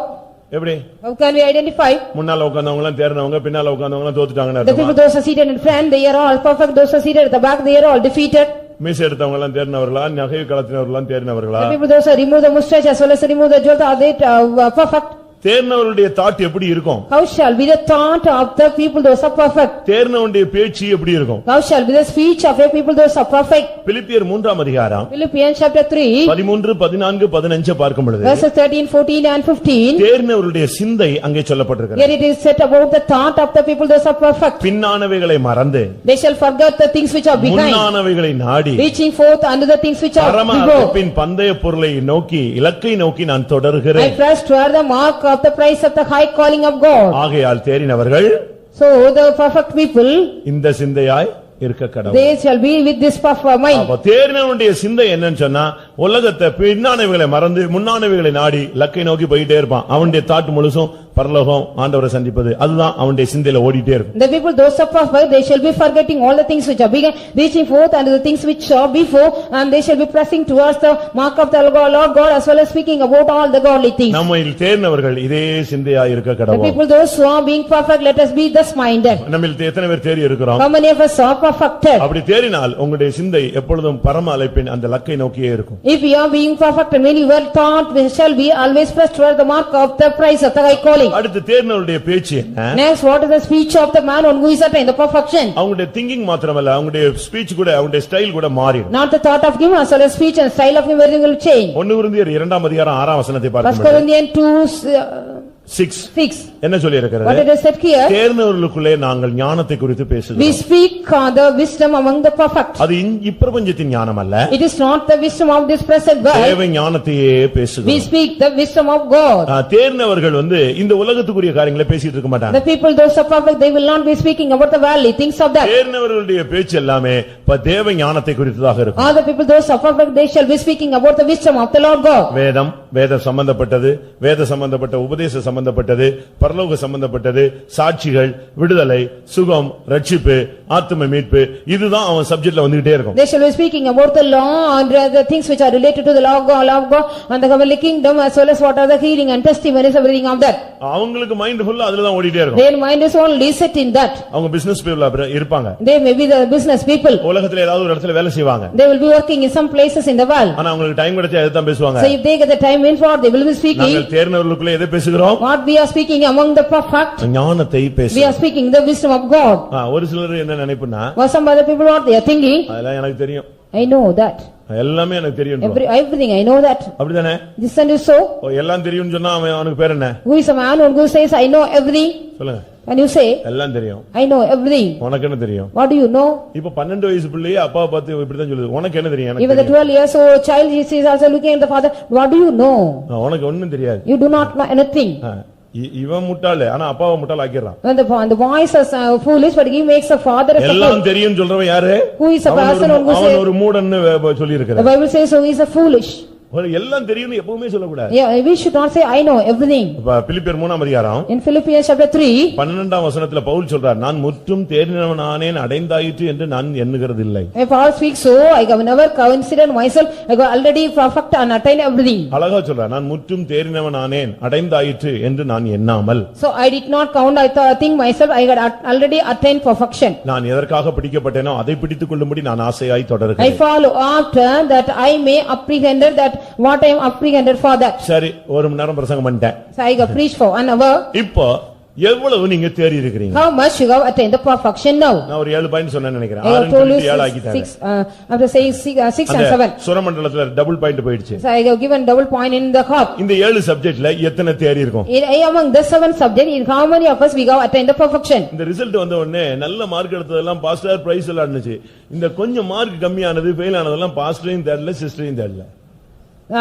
எப்படி? How can we identify? முன்னால உட்கார்ந்தவங்க எல்லாம் தேர்னவங்க, பின்னால உட்கார்ந்தவங்க எல்லாம் தோத்துட்டாங்கன்னு The people அர்த்தமா? those are seated in front they are all perfect, those are seated at the back they are all defeated. மீசை எடுத்தவங்க எல்லாம் தேர்னவர்களா, நகை கலத்தினவர்கள் எல்லாம் தேர்னவர்களா? The people those are remove the mustache as well as remove the jewel are they perfect? தேர்னவருடைய thought எப்படி இருக்கும்? How shall be the thought of the people those are perfect? தேர்னவருடைய பேச்சு எப்படி இருக்கும்? How shall be the speech of the people those are perfect? பிலிப்பியர் 3ஆம் அதிகாரம் Philippians chapter 3 13, 14, 15 பார்க்கும் பொழுது verses 13, 14 and 15. தேர்னவருடைய சிந்தை அங்கே சொல்லப்பட்டிருக்கிறது. Here it is said about the thought of the people those are perfect. பின்னானவைகளை மறந்து They shall forget the things which are behind, முன்னானவைகளை நாடி reaching forth unto the things which are பரம before. அழைப்பின் பந்தய பொருளை நோக்கி இலக்கை நோக்கி நான் I தொடர்கிறேன். press toward the mark of the price of the high calling of God. ஆகையால் தேறினவர்கள் So the perfect people, இந்த சிந்தையாய் இருக்க கடவுள். they shall be with this perfect mind. அப்ப தேறினவனுடைய சிந்தை என்னன்னு சொன்னா உலகத்தை பின்னானவைகளை மறந்து முன்னானவைகளை நாடி இலக்கை நோக்கி போயிட்டே இருப்பான். அவனுடைய தாட் முழுசும் பரலோகம், ஆண்டவரை சந்திப்பது, அதுதான் அவனுடைய சிந்தையில ஓடிட்டே இருக்கும். The people those are perfect, they shall be forgetting all the things which are behind, reaching forth unto the things which are before, and they shall be pressing towards the mark of the Lord God as well as speaking about all the godly things. நம்மில் தேறினவர்கள் இதே சிந்தையாய் இருக்க The கடவுள். people those who are being perfect, let us be thus minded. நம்மில் எத்தனை பேர் தேறி இருக்கிறோம்? How many of us are perfected? அப்படி தேறினால் உங்களுடைய சிந்தை எப்பொழுதும் பரம அழைப்பின் அந்த லக்கை நோக்கியே இருக்கும். If we are being perfect and when you were taught, we shall be always pressed toward the mark of the price of the high calling. அடுத்து தேறினவருடைய பேச்சு என்ன? Next, what is the speech of the man on who is attained the perfection? அவங்களுடைய thinking மாத்திரமல்ல, அவங்களுடைய speech கூட, அவங்களுடைய style கூட மாறிடும். Not the thought of him as well as speech and style of him everything will change. 1 கொரிந்தியர் 2ஆம் அதிகாரம் 6ஆம் வசனத்தை First பார்க்கும்போது Corinthians 2, 6 என்ன சொல்லி what இருக்கிறது? it is said here, தேறினவர்களுக்குள்ளே நாங்கள் ஞானத்தை குறித்து we பேசுகிறோம். speak the wisdom among the perfect. அது இப்பிரபஞ்சத்தின் ஞானம் அல்ல, It is not the wisdom of this present world, தேவ ஞானத்தையே we பேசுகிறோம். speak the wisdom of God. தேறினவர்கள் இந்த உலகத்துக்குரிய காரியங்களை பேசிட்டு இருக்க மாட்டாங்க. The people those are perfect, they will not be speaking about the worldly things of that. தேறினவர்களுடைய பேச்சு எல்லாமே தேவ ஞானத்தை குறித்ததாக இருக்கும். All the people those are perfect, they shall be speaking about the wisdom of the Lord God. வேதம் சம்பந்தப்பட்டது, வேத சம்பந்தப்பட்ட உபதேச சம்பந்தப்பட்டது, பரலோக சம்பந்தப்பட்டது, சாட்சிகள், விடுதலை, சுகம், ரட்சிப்பு, ஆத்தும மீட்பு, இதுதான் அவன் சப்ஜெக்ட்ல வந்துட்டே இருக்கும். They shall be speaking about the law and the things which are related to the law of God and the heavenly kingdom as well as what are the healing and testimonies, everything of that. அவங்களுக்கு mind ஃபுல்லா அதுல தான் ஓடிட்டே இருக்கும். Their mind is only set in that. அவங்க business பீப்புளா இருப்பாங்க. They may be the business people. உலகத்துல ஏதாவது ஒரு இடத்துல வேலை செய்வாங்க. They will be working in some places in the world. ஆனா அவங்களுக்கு டைம் கிடைச்சா எதை தான் பேசுவாங்க? So if they get the time in for, they will be speaking. நாங்கள் தேறினவர்களுக்குள்ள எதை பேசுகிறோம்? What we are speaking among the perfect, ஞானத்தை we பேசுகிறோம். are speaking the wisdom of God. ஒரு சிலர் என்ன நினைப்புன்னா, Or some other people what they are thinking, அதெல்லாம் எனக்கு தெரியும், I know that. எல்லாமே எனக்கு தெரியும். Everything I know that. அப்படிதானே? This and is so. எல்லாம் தெரியும்னு சொன்னா அவனுக்கு பேர் என்ன? Who is a man who says I know everything? சொல்லுங்க. And you say எல்லாம் தெரியும். I know everything. உனக்கு என்ன தெரியும்? What do you know? இப்ப 12 வயசு பிள்ளையே அப்பாவை பார்த்து இப்படி தான் சொல்லுது. உனக்கு என்ன தெரியும்? Even the 12 years old child he is also looking at the father. What do you know? உனக்கு ஒண்ணும் தெரியாது. You do not know anything. இவன் முட்டாளே, ஆனா அப்பாவை முட்டாள் ஆக்கிறான். When the boy is foolish, but he makes the father as a fool. எல்லாம் தெரியும் சொல்றவன் யாரு? Who is a person who says அவன் ஒரு மூடன்னு சொல்லி இருக்கிறான். The Bible says so he is a foolish. எல்லாம் தெரியும்னு எப்பவுமே சொல்லக்கூடாது. Yeah, we should not say I know everything. பிலிப்பியர் 3ஆம் அதிகாரம் In Philippians chapter 3 12ஆம் வசனத்துல பவுல் சொல்றார், நான் முற்றும் தேறினவனானேன் அடைந்தாயிற்று என்று நான் எண்ணுகிறதில்லை. Paul speaks so I have never considered myself I have already perfect and attained everything. அழகா சொல்றார், நான் முற்றும் தேறினவனானேன் அடைந்தாயிற்று என்று நான் எண்ணாமல். So I did not count I think myself I had already attained perfection. நான் எதற்காக பிடிக்கப்பட்டேனோ அதை பிடித்துக் கொள்ளும்படி நான் ஆசையாய் I தொடர்கிறேன். follow after that I may apprehend that what I am apprehended for that. சரி, ஒரு மணி நேரம் பிரசங்கம் பண்ணிட்டேன். So I have preached for 1 hour. இப்போ எவ்வளவு நீங்க தேறி இருக்கீங்க? How much you have attained the perfection now? நான் ஒரு 7 பாயிண்ட் சொன்னேன்னு நினைக்கிறேன். I have told you 7 ஆக்கிட்டேன். 6 after saying 6 and 7. சுரமண்டலத்துல டபுள் பாயிண்ட் போயிடுச்சு. So I have given double point in the cup. இந்த 7 சப்ஜெக்ட்ல எத்தனை தேறி இருக்கும்? Among the 7 subject in how many of us we have attained the perfection? இந்த result வந்த உடனே நல்ல மார்க் எடுத்ததெல்லாம் பாஸ்டர் பிரைஸ் எல்லாம் இருந்துச்சு. இந்த கொஞ்சம் மார்க் கம்மியானது ஃபெயில் ஆனதெல்லாம் பாஸ்டரையும் தேடல சிஸ்டரையும் தேடல.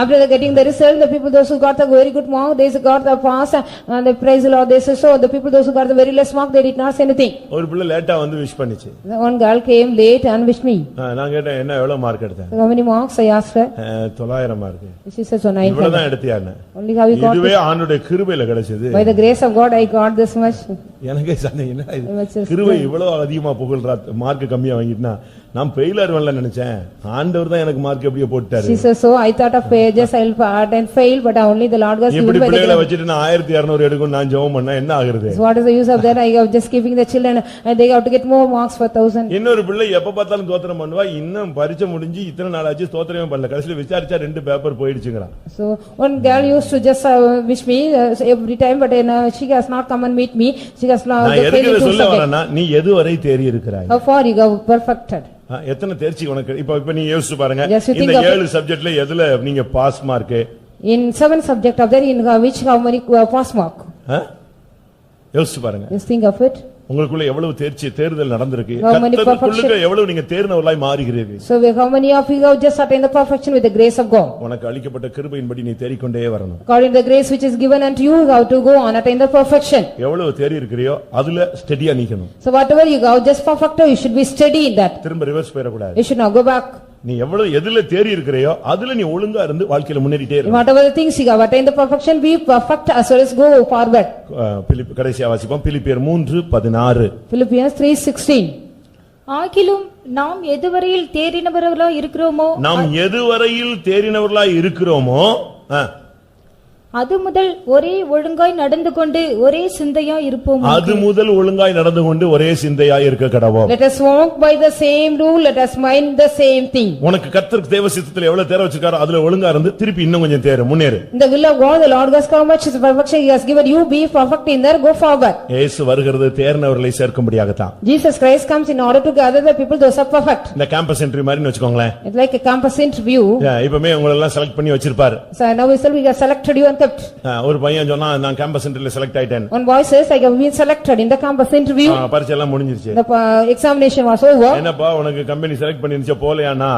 After getting the result, the people those who got the very good mark, they got the pass and the praise the Lord. They so the people those who got the very less mark, they did not say anything. ஒரு பிள்ளை லேட்டா வந்து wish பண்ணிச்சு. One girl came late and wished me. நான் கேட்டேன், என்ன எவ்வளவு mark எடுத்த? How many marks I asked her? 900 mark. She says so 900. இவ்வளவுதான் எடுத்தியானே. Only how you got? இதுவே ஆண்டவருடைய கிருபையில கிடைச்சது. By the grace of God I got this much. எனக்கே சந்தேகம் என்ன இது? கிருபை இவ்வளவு அதிகமா புகழ்றா, மார்க் கம்மியா வாங்கிட்டனா நான் ஃபெயில் ஆறவன்ல நினைச்சேன். ஆண்டவர் தான் எனக்கு மார்க் அப்படியே போட்டாரு. She says so I thought of pages I'll and fail, but only the Lord was given by the grace. இப்படி பிள்ளைகளை வச்சிட்டு நான் 1200 எடுக்கும் நான் ஜெபம் பண்ணா என்ன ஆகுறது? So what is the use of that? I have just giving the children and they have to get more marks for 1000. இன்னொரு பிள்ளை எப்ப பார்த்தாலும் ஸ்தோத்திரம் பண்ணுவா, இன்னும் பரீட்சை முடிஞ்சு இத்தனை நாள் ஆச்சு ஸ்தோத்திரமே பண்ணல. கடைசில விசாரிச்சா 2 paper போயிடுச்சுங்கறான். So one girl used to just wish me every time, but she has not come and meet me. She has not the failure to சொல்ல வரேன்னா, நீ எதுவரை தேறி இருக்கிறாய்? How far you have perfected? எத்தனை தேர்ச்சி உனக்கு? இப்ப நீ யோசிச்சு பாருங்க, Yes, you இந்த think of 7 சப்ஜெக்ட்ல எதுல நீங்க pass mark? In 7 subject of there in which how many pass mark? யோசிச்சு பாருங்க. Just think of it. உங்களுக்குள்ள எவ்வளவு தேர்தல் நடந்திருக்கு? How many கர்த்தருக்குள்ள எவ்வளவு நீங்க தேர்னவர்களாய் மாறுகிறீர்கள்? So how many of you have just attained the perfection with the grace of God? உனக்கு அளிக்கப்பட்ட கிருபையின்படி நீ தேறிக்கொண்டே வரணும். According to the grace which is given unto you, you have to go on attain the perfection. எவ்வளவு தேறி இருக்கறியோ அதுல ஸ்டெடியா நிக்கணும். So whatever you have just perfected, you should be steady in that. திரும்ப reverse போயிட கூடாது. You should not go back. நீ எவ்வளவு எதுல தேறி இருக்கறியோ அதுல நீ ஒழுங்கா இருந்து வாழ்க்கையில முன்னேறிட்டே இரு. Whatever the things you have attained the perfection, be perfect as well as go forward. கடைசியா வாசிப்போம், பிலிப்பியர் 3:16. Philippians 3:16. ஆகிலும் நாம் எதுவரையில் தேறினவர்களாய் இருக்கிறோமோ நாம் எதுவரையில் தேறினவர்களாய் இருக்கிறோமோ அது முதல் ஒரே ஒழுங்காய் நடந்து கொண்டு ஒரே சிந்தையாய் இருப்போம். அது முதல் ஒழுங்காய் நடந்து கொண்டு ஒரே சிந்தையாய் இருக்க கடவோம். Let us walk by the same rule, let us mind the same thing. உனக்கு கர்த்தர் தேவ சித்தத்தில் எவ்வளவு தேர வச்சிருக்காரோ அதுல ஒழுங்கா இருந்து திருப்பி இன்னும் கொஞ்சம் தேறு முன்னேறு. In the will of God, the Lord has come much is perfection he has given you, be perfect in there, go forward. இயேசு வருகிறது தேர்னவர்களை சேர்க்கும்படியாக தான். Jesus Christ comes in order to gather the people those are perfect. இந்த campus interview மாதிரி வெச்சுக்கோங்களேன். It's like a campus interview. இப்பமே உங்களை எல்லாம் select பண்ணி வச்சிருப்பார். So now we have selected you and kept. ஒரு பையன் சொன்னா நான் கேம்பஸ் இன்டர்வியூல செலக்ட் ஆயிட்டேன். One boy says I have been selected in the campus interview. பரீட்சை எல்லாம் முடிஞ்சிருச்சு. The examination was over. என்னப்பா உனக்கு கம்பெனி செலக்ட் பண்ணிருச்சு போலையானா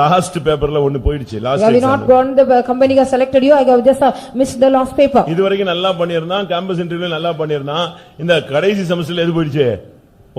லாஸ்ட் பேப்பர்ல ஒன்னு போயிடுச்சு. Last You have not gone the company has selected you, I have just missed the last paper. இதுவரைக்கும் நல்லா பண்ணிருந்தான், கேம்பஸ் இன்டர்வியூல நல்லா பண்ணிருந்தான். இந்த கடைசி செமஸ்டர்ல எது போயிடுச்சு?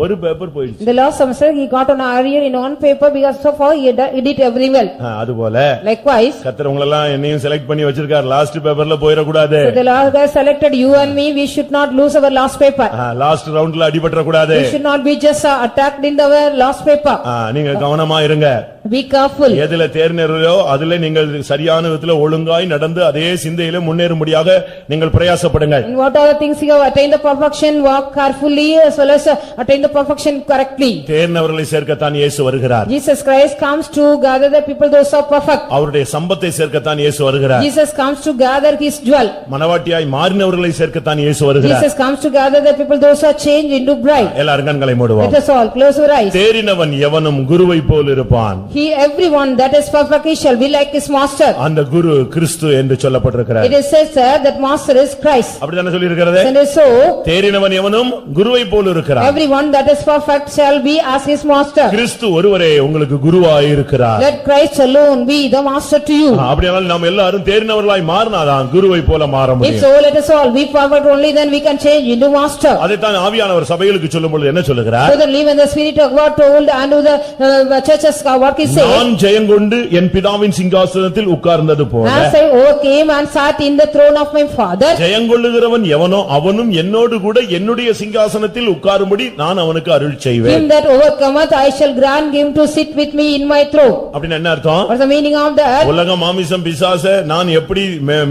ஒரு பேப்பர் போயிடுச்சு. The last semester he got an arrear in one paper because so far he did everything well. அதுபோல Likewise கர்த்தர் உங்களை எல்லாம் என்னையும் செலக்ட் பண்ணி வச்சிருக்கார். லாஸ்ட் பேப்பர்ல போயிர கூடாது. So the Lord has selected you and me, we should not lose our last paper. Last ரவுண்ட்ல அடிபட்டற கூடாது. We should not be just attacked in our last paper. நீங்க கவனமா இருங்க. Be careful. எதுல தேர்னீர்களோ அதுல நீங்கள் சரியான விதத்துல ஒழுங்காய் நடந்து அதே சிந்தையில முன்னேறும்படியாக நீங்கள் பிரயாசப்படுங்க. And what are the things you have attained the perfection, walk carefully as well as attain the perfection correctly. தேர்ந்தவர்களை சேர்க்கத்தான் இயேசு வருகிறார். Jesus Christ comes to gather the people those are perfect. அவருடைய சம்பத்தை சேர்க்கத்தான் இயேசு வருகிறார். Jesus comes to gather his jewel. மனவாட்டியாய் மாறினவர்களை சேர்க்கத்தான் இயேசு வருகிறார். Jesus comes to gather the people those are changed into bride. எல்லாரும் கண்களை மூடுவோம். Let us all close our eyes. தேறினவன் எவனும் குருவை போல் இருப்பான். He everyone that is perfect he shall be like his master. அந்த குரு கிறிஸ்து என்று சொல்லப்பட்டிருக்கிறார். It is said sir that master is Christ. அப்படிதானே சொல்லி இருக்கிறது? And so தேறினவன் எவனும் குருவை போல் இருக்கிறான். everyone that is perfect shall be as his master. கிறிஸ்து ஒருவரே உங்களுக்கு குருவாய் இருக்கிறார். Let Christ alone be the master to you. அப்படியானால் நாம் எல்லாரும் தேறினவர்களாய் மாறினாதான் குருவை போல மாற If முடியும். so let us all be perfect only then we can change into master. அதைத்தான் ஆவியானவர் சபைகளுக்கு சொல்லும்போது என்ன சொல்லுகிறார்? So then leave in the spirit of God told and to the churches what he said. நான் ஜெயங்கொண்டு என் பிதாவின் சிங்காசனத்தில் உட்கார்ந்தது போல As I overcame and sat in the throne of my father. ஜெயங்கொள்ளுகிறவன் எவனோ அவனும் என்னோடு கூட என்னுடைய சிங்காசனத்தில் உட்காரும்படி நான் அவனுக்கு அருள் செய்வேன். Him that overcometh I shall grant him to sit with me in my throne. அப்படின்னா என்ன அர்த்தம்? What's the meaning of that? உலக மாமிசம் பிசாச நான் எப்படி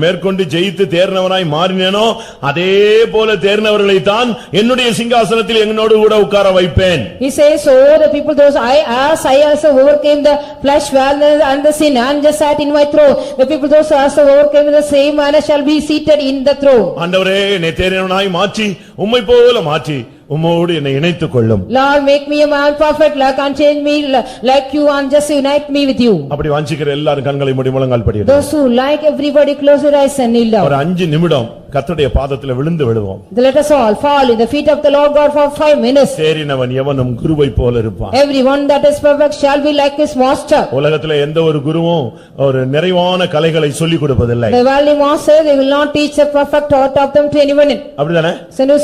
மேற்கொண்டு ஜெயித்து தேர்னவனாய் மாறினேனோ அதே போல தேர்னவர்களை தான் என்னுடைய சிங்காசனத்தில் என்னோடு கூட உட்கார வைப்பேன். He says so the people those I also overcame the flesh and the sin and just sat in my throne. The people those also overcame in the same manner shall be seated in the throne. ஆண்டவரே என்னை தேர்னவனாய் மாற்றி உம்மை போல மாற்றி உம்மோடு என்னை இணைத்துக் கொள்ளும். Lord make me a man perfect like and change me like you and just unite me with you. அப்படி வாஞ்சிக்கிற எல்லாரும் கண்களை மூடி முழங்கால் படியிடுங்க. Those who like everybody close their eyes and kneel down. ஒரு 5 நிமிடம் கர்த்தருடைய பாதத்தில் விழுந்து விடுவோம். Let us all fall in the feet of the Lord God for 5 minutes. தேறினவன் எவனும் குருவை போல இருப்பான். Everyone that is perfect shall be like his master. உலகத்திலே எந்த ஒரு குருவும் ஒரு நிறைவான கலைகளை சொல்லிக் கொடுப்பதில்லை. The worldly master they will not teach the perfect art of them to anyone. அப்படிதானே?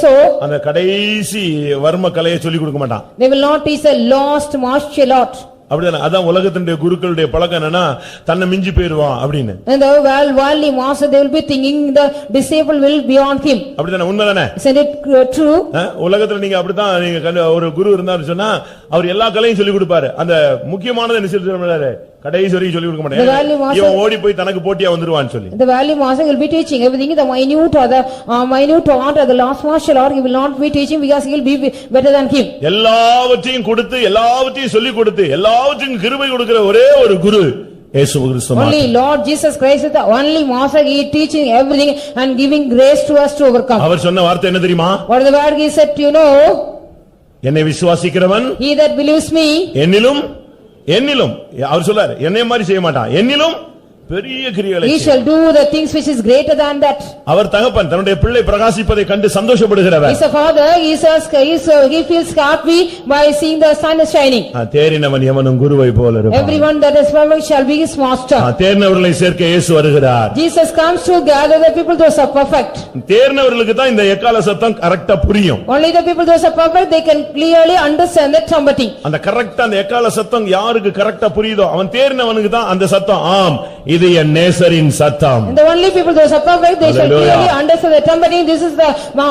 So அந்த கடைசி வர்ம கலையை சொல்லிக் கொடுக்க மாட்டான். they will not teach the lost martial art. அப்படிதானே? அதான் உலகத்தினுடைய குருக்களுடைய பழக்கம் என்னன்னா தன்னை மிஞ்சி போயிடுவான் அப்படின்னு. And the worldly master they will be thinking the disciple will beyond him. அப்படிதானே? உண்மைதானே? Isn't it true? உலகத்துல நீங்க அப்படிதான் நீங்க ஒரு குரு இருந்தாரு சொன்னா அவர் எல்லா கலையும் சொல்லிக் கொடுப்பாரு. அந்த முக்கியமானதை என்ன சொல்றாரு? கடைசி வரைக்கும் சொல்லிக் கொடுக்க மாட்டாரு. இவன் ஓடி போய் தனக்கு போட்டியா வந்துருவான்னு சொல்லி. The worldly master will be teaching everything the minute or the minute art or the last martial art he will not be teaching because he will be better than him. எல்லாவற்றையும் கொடுத்து எல்லாவற்றையும் சொல்லிக் கொடுத்து எல்லாவற்றையும் கிருபை கொடுக்கிற ஒரே ஒரு குரு இயேசு கிறிஸ்து மட்டும். Only Lord Jesus Christ is the only master he is teaching everything and giving grace to us to overcome. அவர் சொன்ன வார்த்தை என்ன தெரியுமா? What the word he said you know? என்னை விசுவாசிக்கிறவன் He that believes me என்னிலும் அவர் சொல்றாரு என்னை மாதிரி செய்ய மாட்டான் என்னிலும் பெரிய கிரியைகளை he shall do the things which is greater than that. அவர் தகப்பன் தன்னுடைய பிள்ளை பிரகாசிப்பதை கண்டு சந்தோஷப்படுகிறவர். He is a father he feels happy by seeing the sun is shining. தேறினவன் எவனும் குருவை போல இருப்பான். Everyone that is perfect shall be his master. தேறினவர்களை சேர்க்க இயேசு வருகிறார். Jesus comes to gather the people those are perfect. தேறினவர்களுக்கு தான் இந்த எக்கால சத்தம் கரெக்ட்டா புரியும். Only the people those are perfect they can clearly understand the trumpeting. அந்த கரெக்ட்டா அந்த எக்கால சத்தம் யாருக்கு கரெக்ட்டா புரியுதோ அவன் தேறினவனுக்கு தான் அந்த சத்தம் ஆம் இது என் நேசரின் சத்தம். And the only people those are perfect they shall clearly understand the trumpeting. This is the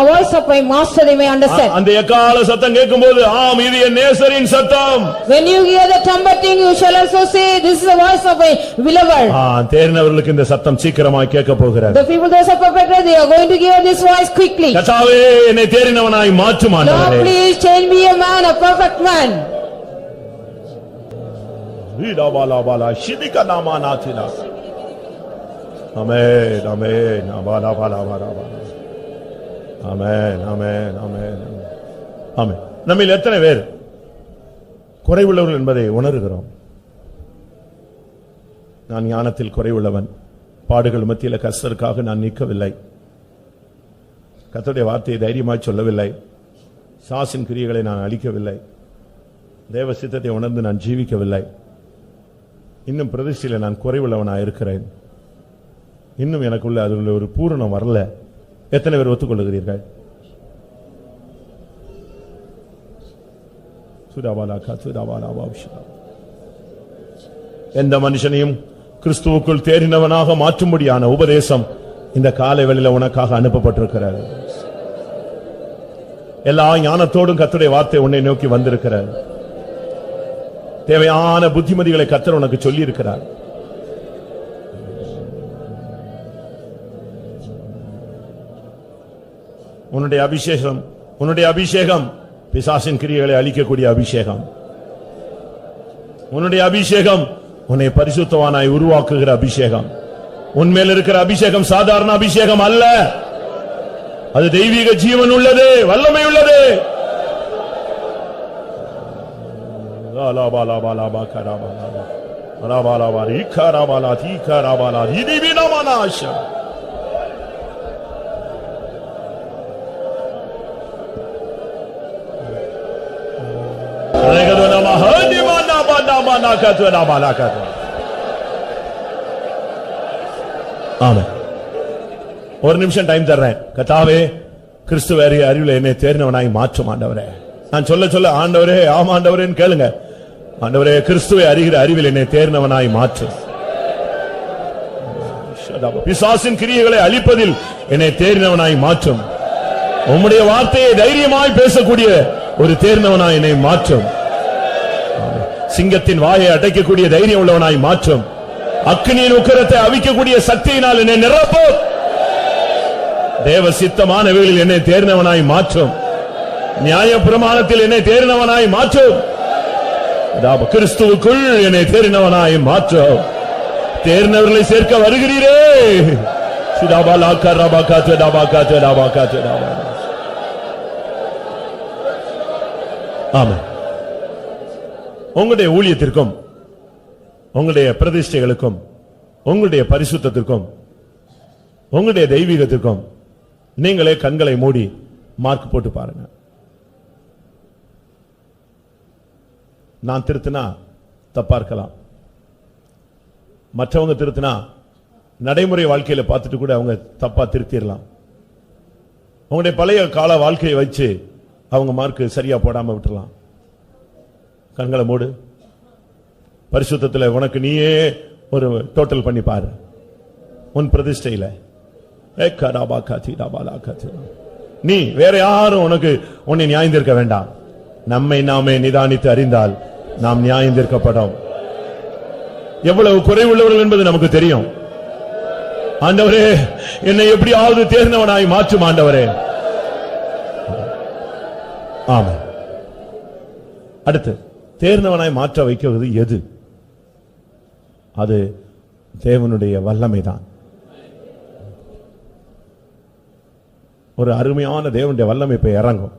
voice of my master they may understand. அந்த எக்கால சத்தம் கேட்கும்போது ஆம் இது என் நேசரின் சத்தம். When you hear the trumpeting you shall also say this is the voice of my beloved. தேறினவர்களுக்கு இந்த சத்தம் சீக்கிரமாய் கேட்க போகிறது. The people those are perfect they are going to hear this voice quickly. கர்த்தாவே என்னை தேறினவனாய் மாற்றும் ஆண்டவரே. Lord please change me a man a perfect man. வீடாபாலாபாலா ஷிதிகா நாமானாதினா. ஆமென் ஆமென் அபாலாபாலாபாலா. ஆமென் ஆமென் ஆமென் ஆமென். நம்மில் எத்தனை பேர் குறைவுள்ளவர்கள் என்பதை உணர்கிறோம்? நான் ஞானத்தில் குறைவுள்ளவன், பாடுகள் மத்தியில் கர்த்தருக்காக நான் நிற்கவில்லை, கர்த்தருடைய வார்த்தையை தைரியமாய் சொல்லவில்லை, சாசின் கிரியைகளை நான் அழிக்கவில்லை, தேவ சித்தத்தை உணர்ந்து நான் ஜீவிக்கவில்லை, இன்னும் பிரதிஷ்டையில் நான் குறைவுள்ளவனாக இருக்கிறேன், இன்னும் எனக்குள்ள அதில் ஒரு பூரணம் வரல. எத்தனை பேர் ஒத்துக்கொள்ளுகிறீர்கள்? எந்த மனுஷனையும் கிறிஸ்துவுக்குள் தேறினவனாக மாற்றும்படியான உபதேசம் இந்த காலை வேளையில உனக்காக அனுப்பப்பட்டிருக்கிறது. எல்லா ஞானத்தோடும் கர்த்தருடைய வார்த்தை உன்னை நோக்கி வந்திருக்கிறது. தேவையான புத்திமதிகளை கர்த்தர் உனக்கு சொல்லி இருக்கிறார். உன்னுடைய அபிஷேகம் பிசாசின் கிரியைகளை அழிக்கக்கூடிய அபிஷேகம். உன்னுடைய அபிஷேகம் உன்னை பரிசுத்தவானாய் உருவாக்குகிற அபிஷேகம். உன்மேல் இருக்கிற அபிஷேகம் சாதாரண அபிஷேகம் அல்ல, அது தெய்வீக ஜீவன் உள்ளது, வல்லமை உள்ளது. ஒரு நிமிஷம் டைம் தர்றேன். கர்த்தாவே, கிறிஸ்துவ அறிவில் என்னை தேர்ந்தவனாய் மாற்றும் ஆண்டவரே. நான் சொல்ல சொல்ல ஆண்டவரே ஆம் ஆண்டவரேன்னு கேளுங்க. ஆண்டவரே, கிறிஸ்துவை அறிகிற அறிவில் என்னை தேர்ந்தவனாய் மாற்றும். பிசாசின் கிரியைகளை அழிப்பதில் என்னை தேர்ந்தவனாய் மாற்றும். உம்முடைய வார்த்தையை தைரியமாய் பேசக்கூடிய ஒரு தேர்ந்தவனாய் என்னை மாற்றும். சிங்கத்தின் வாயை அடைக்கக்கூடிய தைரியம் உள்ளவனாய் மாற்றும். அக்கினியின் உக்கிரத்தை அவிக்கக்கூடிய சக்தியினால் என்னை நிரப்பும். தேவ சித்தமானவைகளில் என்னை தேர்ந்தவனாய் மாற்றும். நியாய பிரமாணத்தில் என்னை தேர்ந்தவனாய் மாற்றும். கிறிஸ்துவுக்குள் என்னை தேர்ந்தவனாய் மாற்றும். தேர்ந்தவர்களை சேர்க்க வருகிறீரே. ஆமென். உங்களுடைய ஊழியத்திற்கும் உங்களுடைய பிரதிஷ்டைகளுக்கும் உங்களுடைய பரிசுத்தத்திற்கும் உங்களுடைய தெய்வீகத்திற்கும் நீங்களே கண்களை மூடி மார்க் போட்டு பாருங்க. நான் திருத்தினா தப்பா இருக்கலாம், மற்றவங்க திருத்தினா நடைமுறை வாழ்க்கையில பார்த்துட்டு கூட அவங்க தப்பா திருத்திடலாம். உங்களுடைய பழைய கால வாழ்க்கையை வச்சு அவங்க மார்க் சரியா போடாம விட்டுறலாம். கண்களை மூடு. பரிசுத்தத்தில் உனக்கு நீயே ஒரு டோட்டல் பண்ணி பாரு. உன் பிரதிஷ்டையில நீ வேற யாரும் உனக்கு உன்னை நியாயந்திருக்க வேண்டாம். நம்மை நாமே நிதானித்து அறிந்தால் நாம் நியாயந்திருக்கப்படும். எவ்வளவு குறைவுள்ளவர்கள் என்பது நமக்கு தெரியும். ஆண்டவரே, என்னை எப்படியாவது தேர்ந்தவனாய் மாற்றும் ஆண்டவரே. ஆமா. அடுத்து தேர்ந்தவனாய் மாற்ற வைக்கிறது எது? அது தேவனுடைய வல்லமைதான். ஒரு அருமையான தேவனுடைய வல்லமை இப்ப இறங்கும்.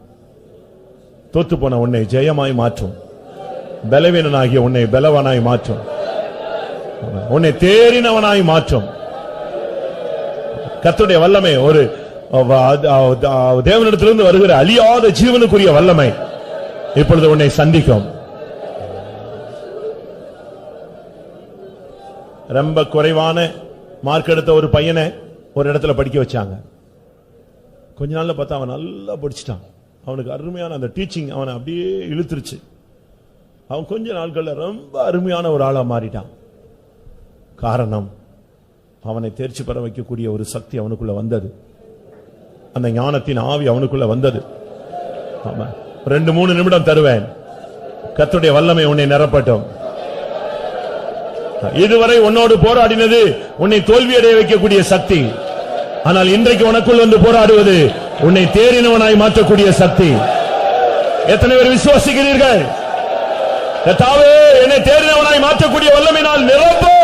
தோத்து போன உன்னை ஜெயமாய் மாற்றும். பலவீனனாகிய உன்னை பலவானாய் மாற்றும். உன்னை தேறினவனாய் மாற்றும். கர்த்தருடைய வல்லமை ஒரு தேவனிடத்திலிருந்து வருகிற அழியாத ஜீவனுக்குரிய வல்லமை இப்பொழுது உன்னை சந்திக்கும். ரொம்ப குறைவான மார்க் எடுத்த ஒரு பையனை ஒரு இடத்துல படிக்க வச்சாங்க. கொஞ்ச நாள்ல பார்த்தா அவன் நல்லா படிச்சுட்டான். அவனுக்கு அருமையான அந்த டீச்சிங் அவனை அப்படியே இழுத்துருச்சு. அவன் கொஞ்ச நாட்கள்ல ரொம்ப அருமையான ஒரு ஆளா மாறிட்டான். காரணம், அவனை தேர்ச்சி பெற வைக்கக்கூடிய ஒரு சக்தி அவனுக்குள்ள வந்தது. அந்த ஞானத்தின் ஆவி அவனுக்குள்ள வந்தது. 2-3 நிமிடம் தருவேன். கர்த்தருடைய வல்லமை உன்னை நிரப்பட்டும். இதுவரை உன்னோடு போராடினது உன்னை தோல்வியடைய வைக்கக்கூடிய சக்தி. ஆனால் இன்றைக்கு உனக்குள் வந்து போராடுவது உன்னை தேறினவனாய் மாற்றக்கூடிய சக்தி. எத்தனை பேர் விசுவாசிக்கிறீர்கள்? கர்த்தாவே, என்னை தேறினவனாய் மாற்றக்கூடிய வல்லமையினால் நிரப்பு.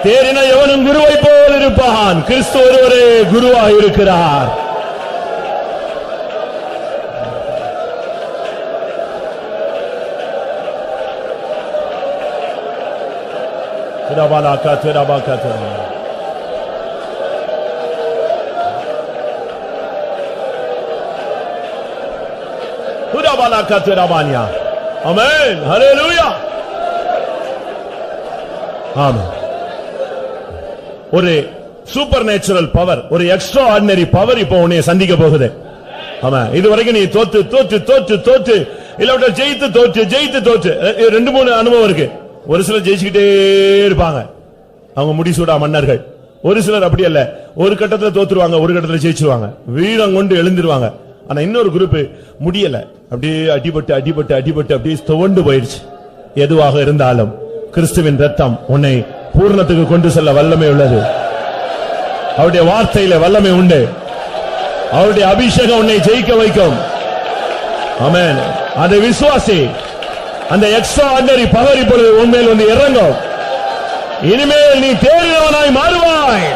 தேறின எவனும் குருவை போல் இருப்பான். கிறிஸ்து ஒருவரே குருவாக இருக்கிறார். Amen. Hallelujah. Amen. ஒரு சூப்பர் நேச்சுரல் பவர், ஒரு எக்ஸ்ட்ரா ஆர்டினரி பவர் இப்போ உன்னை சந்திக்க போகுது. ஆமா, இதுவரைக்கும் நீ தோத்து தோத்து தோத்து தோத்து இல்ல ஜெயித்து தோற்று ஜெயித்து தோற்று 2-3 அனுபவம் இருக்கு. ஒரு சிலர் ஜெயிச்சுக்கிட்டே இருப்பாங்க, அவங்க முடிசூடா மன்னர்கள். ஒரு சிலர் அப்படி அல்ல, ஒரு கட்டத்துல தோத்துருவாங்க, ஒரு கட்டத்துல ஜெயிச்சுவாங்க, வீரம் கொண்டு எழுந்திருவாங்க. ஆனா இன்னொரு குரூப் முடியல, அப்படியே அடிபட்டு அடிபட்டு அடிபட்டு அப்படியே துவண்டு போயிடுச்சு. எதுவாக இருந்தாலும் கிறிஸ்துவின் ரத்தம் உன்னை பூர்ணத்துக்கு கொண்டு செல்ல வல்லமை உள்ளது. அவருடைய வார்த்தையில வல்லமை உண்டு. அவருடைய அபிஷேகம் உன்னை ஜெயிக்க வைக்கும். ஆமென். அந்த விசுவாசி, அந்த எக்ஸ்ட்ராஆர்டினரி பவர் இப்பொழுது உன்மேல் வந்து இறங்கும். இனிமேல் நீ தேறினவனாய் மாறுவாய்.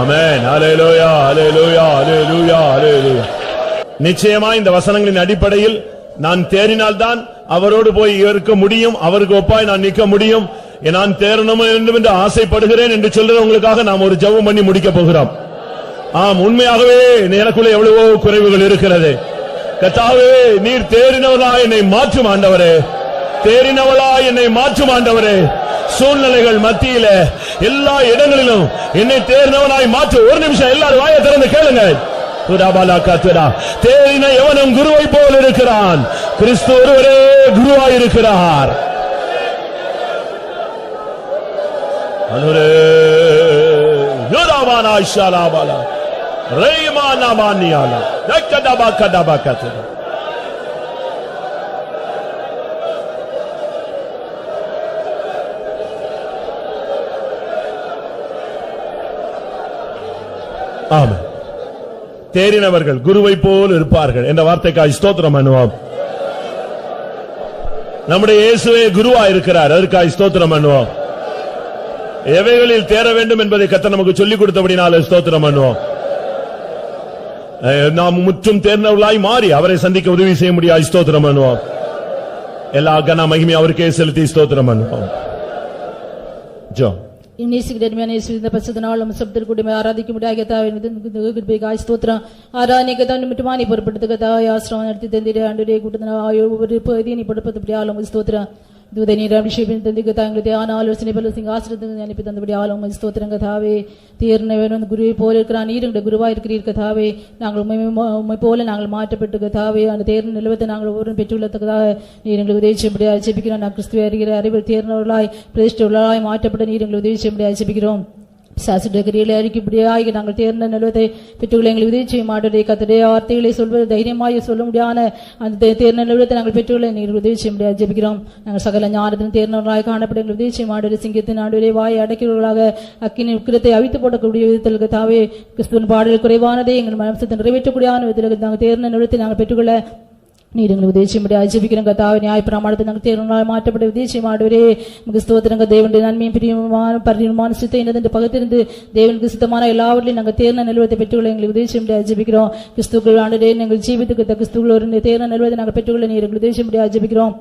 ஆமென். ஹல்லேலூயா, ஹல்லேலூயா, ஹல்லேலூயா, ஹல்லேலூயா. நிச்சயமா இந்த வசனங்களின் அடிப்படையில் நான் தேறினால்தான் அவரோடு போய் இருக்க முடியும், அவருக்கு ஒப்பாய் நான் நிற்க முடியும். நான் தேறணும் என்று ஆசைப்படுகிறேன் என்று சொல்றவங்களுக்காக நாம் ஒரு ஜெபம் பண்ணி முடிக்க போகிறோம். ஆம், உண்மையாகவே எனக்குள்ள எவ்வளவோ குறைவுகள் இருக்கிறது. கர்த்தாவே, நீர் தேறினவளாய் என்னை மாற்றும் ஆண்டவரே, தேறினவளாய் என்னை மாற்றும் ஆண்டவரே. சூழ்நிலைகள் மத்தியில எல்லா இடங்களிலும் என்னை தேறினவனாய் மாற்று. ஒரு நிமிஷம் எல்லாரும் வாயை திறந்து கேளுங்க. தேறின எவனும் குருவை போல் இருக்கிறான். கிறிஸ்து ஒருவரே குருவாயிருக்கிறார். ஆமென். தேறினவர்கள் குருவை போல் இருப்பார்கள் என்ற வார்த்தைக்காய் ஸ்தோத்திரம் பண்ணுவோம். நம்முடைய இயேசுவே குருவா இருக்கிறார், அதற்காய் ஸ்தோத்திரம் பண்ணுவோம். எவைகளில் தேற வேண்டும் என்பதை கர்த்தர் நமக்கு சொல்லிக் கொடுத்தபடினால ஸ்தோத்திரம் பண்ணுவோம். நாம் முற்றும் தேர்ந்தவர்களாய் மாறி அவரை சந்திக்க உதவி செய்ய முடியாது. ஸ்தோத்திரம் பண்ணுவோம். எல்லா கன மகிமை அவருக்கே செலுத்தி ஸ்தோத்திரம் பண்ணுவோம். ஜோ இந்த பரிசுத்த நாளும் சப்தர் ஆராதிக்க முடியாது. ஸ்தோத்திரம் ஆராதனை மட்டுமானி பொறுப்படுத்த கதாய் ஆசிரமம் நடத்தி தந்திர ஆண்டு கூட்டத்தின ஒவ்வொரு பகுதியை நீ படுப்பத்தபடி ஆளும் ஸ்தோத்திரம். தூத நீர் அபிஷேகம் தந்திக்கு தாங்களுடைய ஆலோசனை பல சிங்காசனத்துக்கு அனுப்பி தந்தபடி ஆளும் ஸ்தோத்திரம். கதாவே, தேர்னவன் குருவை போல இருக்கிறான், நீர் எங்களுடைய குருவா இருக்கிறீர். கதாவே, நாங்கள் உண்மை போல நாங்கள் மாற்றப்பட்டு கதாவே அந்த தேர்ந்த நிலவத்தை நாங்கள் ஒவ்வொரு பெற்றுள்ளதாக நீர் எங்களுக்கு உதவி செய்ய முடியாது ஜெபிக்கிறோம். நான் கிறிஸ்துவை அறிகிற அறிவில் தேர்ந்தவர்களாய் பிரதிஷ்டவர்களாய் மாற்றப்பட்ட நீர் எங்களுக்கு உதவி செய்ய முடியாது ஜெபிக்கிறோம். சாசுடைய அறிக்கைப்படியாக நாங்கள் தேர்ந்த நிலவத்தை பெற்றுள்ள எங்களை உதவி செய்ய மாட்டோம். கர்த்தருடைய வார்த்தைகளை சொல்வது தைரியமாக சொல்ல முடியாத அந்த தேர்ந்த நிலவத்தை நாங்கள் பெற்றுள்ள நீர் உதவி செய்ய முடியாது ஜெபிக்கிறோம். நாங்கள் சகல ஞானத்தின் தேர்ந்தவர்களாக காணப்பட எங்களை உதவி செய்ய மாட்டோம். சிங்கத்தின் ஆண்டுடைய வாயை அடைக்கிறவர்களாக அக்கினி உக்கிரத்தை அவித்து போடக்கூடிய விதத்தில் தாவே கிறிஸ்துவின் பாடல் குறைவானதை எங்கள் மனசத்தை நிறைவேற்றக்கூடிய விதத்தில் நாங்கள் தேர்ந்த நிலவத்தை நாங்கள் பெற்றுக்கொள்ள நீர் எங்களை உதவி செய்ய முடியாது ஜெபிக்கிறோம். கர்த்தாவே, நியாயப்பிரமாணத்தை நாங்கள் தேர்ந்தவர்களாக மாற்றப்பட உதவி செய்ய மாட்டோரே. நமக்கு ஸ்தோத்திரங்க. தேவனுடைய நன்மையும் பிரியமான பரிமாண சித்தை என்னது பகுத்திருந்து தேவனுக்கு சித்தமான எல்லாவற்றிலையும் நாங்கள் தேர்ந்த நிலவத்தை பெற்றுக்கொள்ள எங்களை உதவி செய்ய முடியாது ஜெபிக்கிறோம். கிறிஸ்துக்கள் ஆண்டவரே, எங்கள் ஜீவித்துக்கு கிறிஸ்துக்கள் ஒரு தேர்ந்த நிலவத்தை நாங்கள் பெற்றுக்கொள்ள நீர் எங்களை உதவி செய்ய முடியாது ஜெபிக்கிறோம்.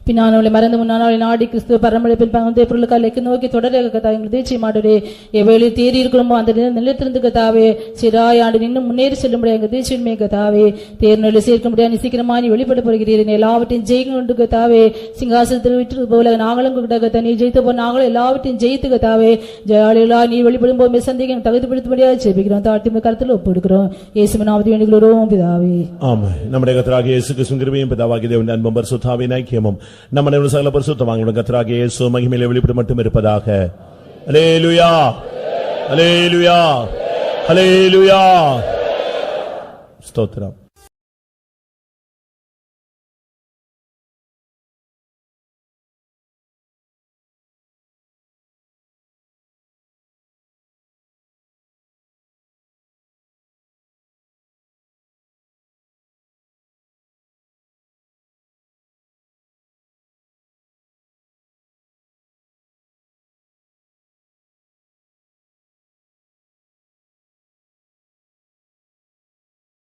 பின்னானவளை மறந்து முன்னானவளை நாடி கிறிஸ்துவ பரமழைப்பில் பகுந்த பொருளுக்காக நோக்கி தொடர கதா எங்களுக்கு தேய்ச்சி மாட்டோரே. எவ்வளவு தேறி இருக்கிறோமோ அந்த நிலத்திலிருந்து கதாவே சிறாய் ஆண்டு இன்னும் முன்னேறி செல்ல முடியாது எங்க தேய்ச்சியுமே கதாவே. தேர்நிலை சேர்க்க முடியாது சீக்கிரமா நீ வெளிப்பட போகிறீர்கள். எல்லாவற்றையும் ஜெயிக்க கொண்டு கதாவே சிங்காசனத்தில் விட்டு போல நாங்களும் கதா நீ ஜெயித்த போ நாங்களும் எல்லாவற்றையும் ஜெயித்து கதாவே ஜாலியா நீ வெளிப்படும் போது சந்திக்க தகுதிப்படுத்த முடியாது ஜெபிக்கிறோம். தாழ்த்தி கருத்துல ஒப்புடுக்கிறோம். இயேசுவின் நாமத்தில் வேண்டுகிறோம் பிதாவே. ஆமென். நம்முடைய கர்த்தராகிய இயேசு கிறிஸ்துவின் கிருபையும் பிதாவாகிய தேவனுடைய அன்பும் பரிசுத்தாவின் ஐக்கியமும் நம்ம சகல பரிசுத்தவான்களும் கர்த்தராகிய இயேசு மகிமையிலே வெளிப்பட மட்டும் இருப்பதாக. அல்லேலூயா, அல்லேலூயா, அல்லேலூயா. ஸ்தோத்திரம்.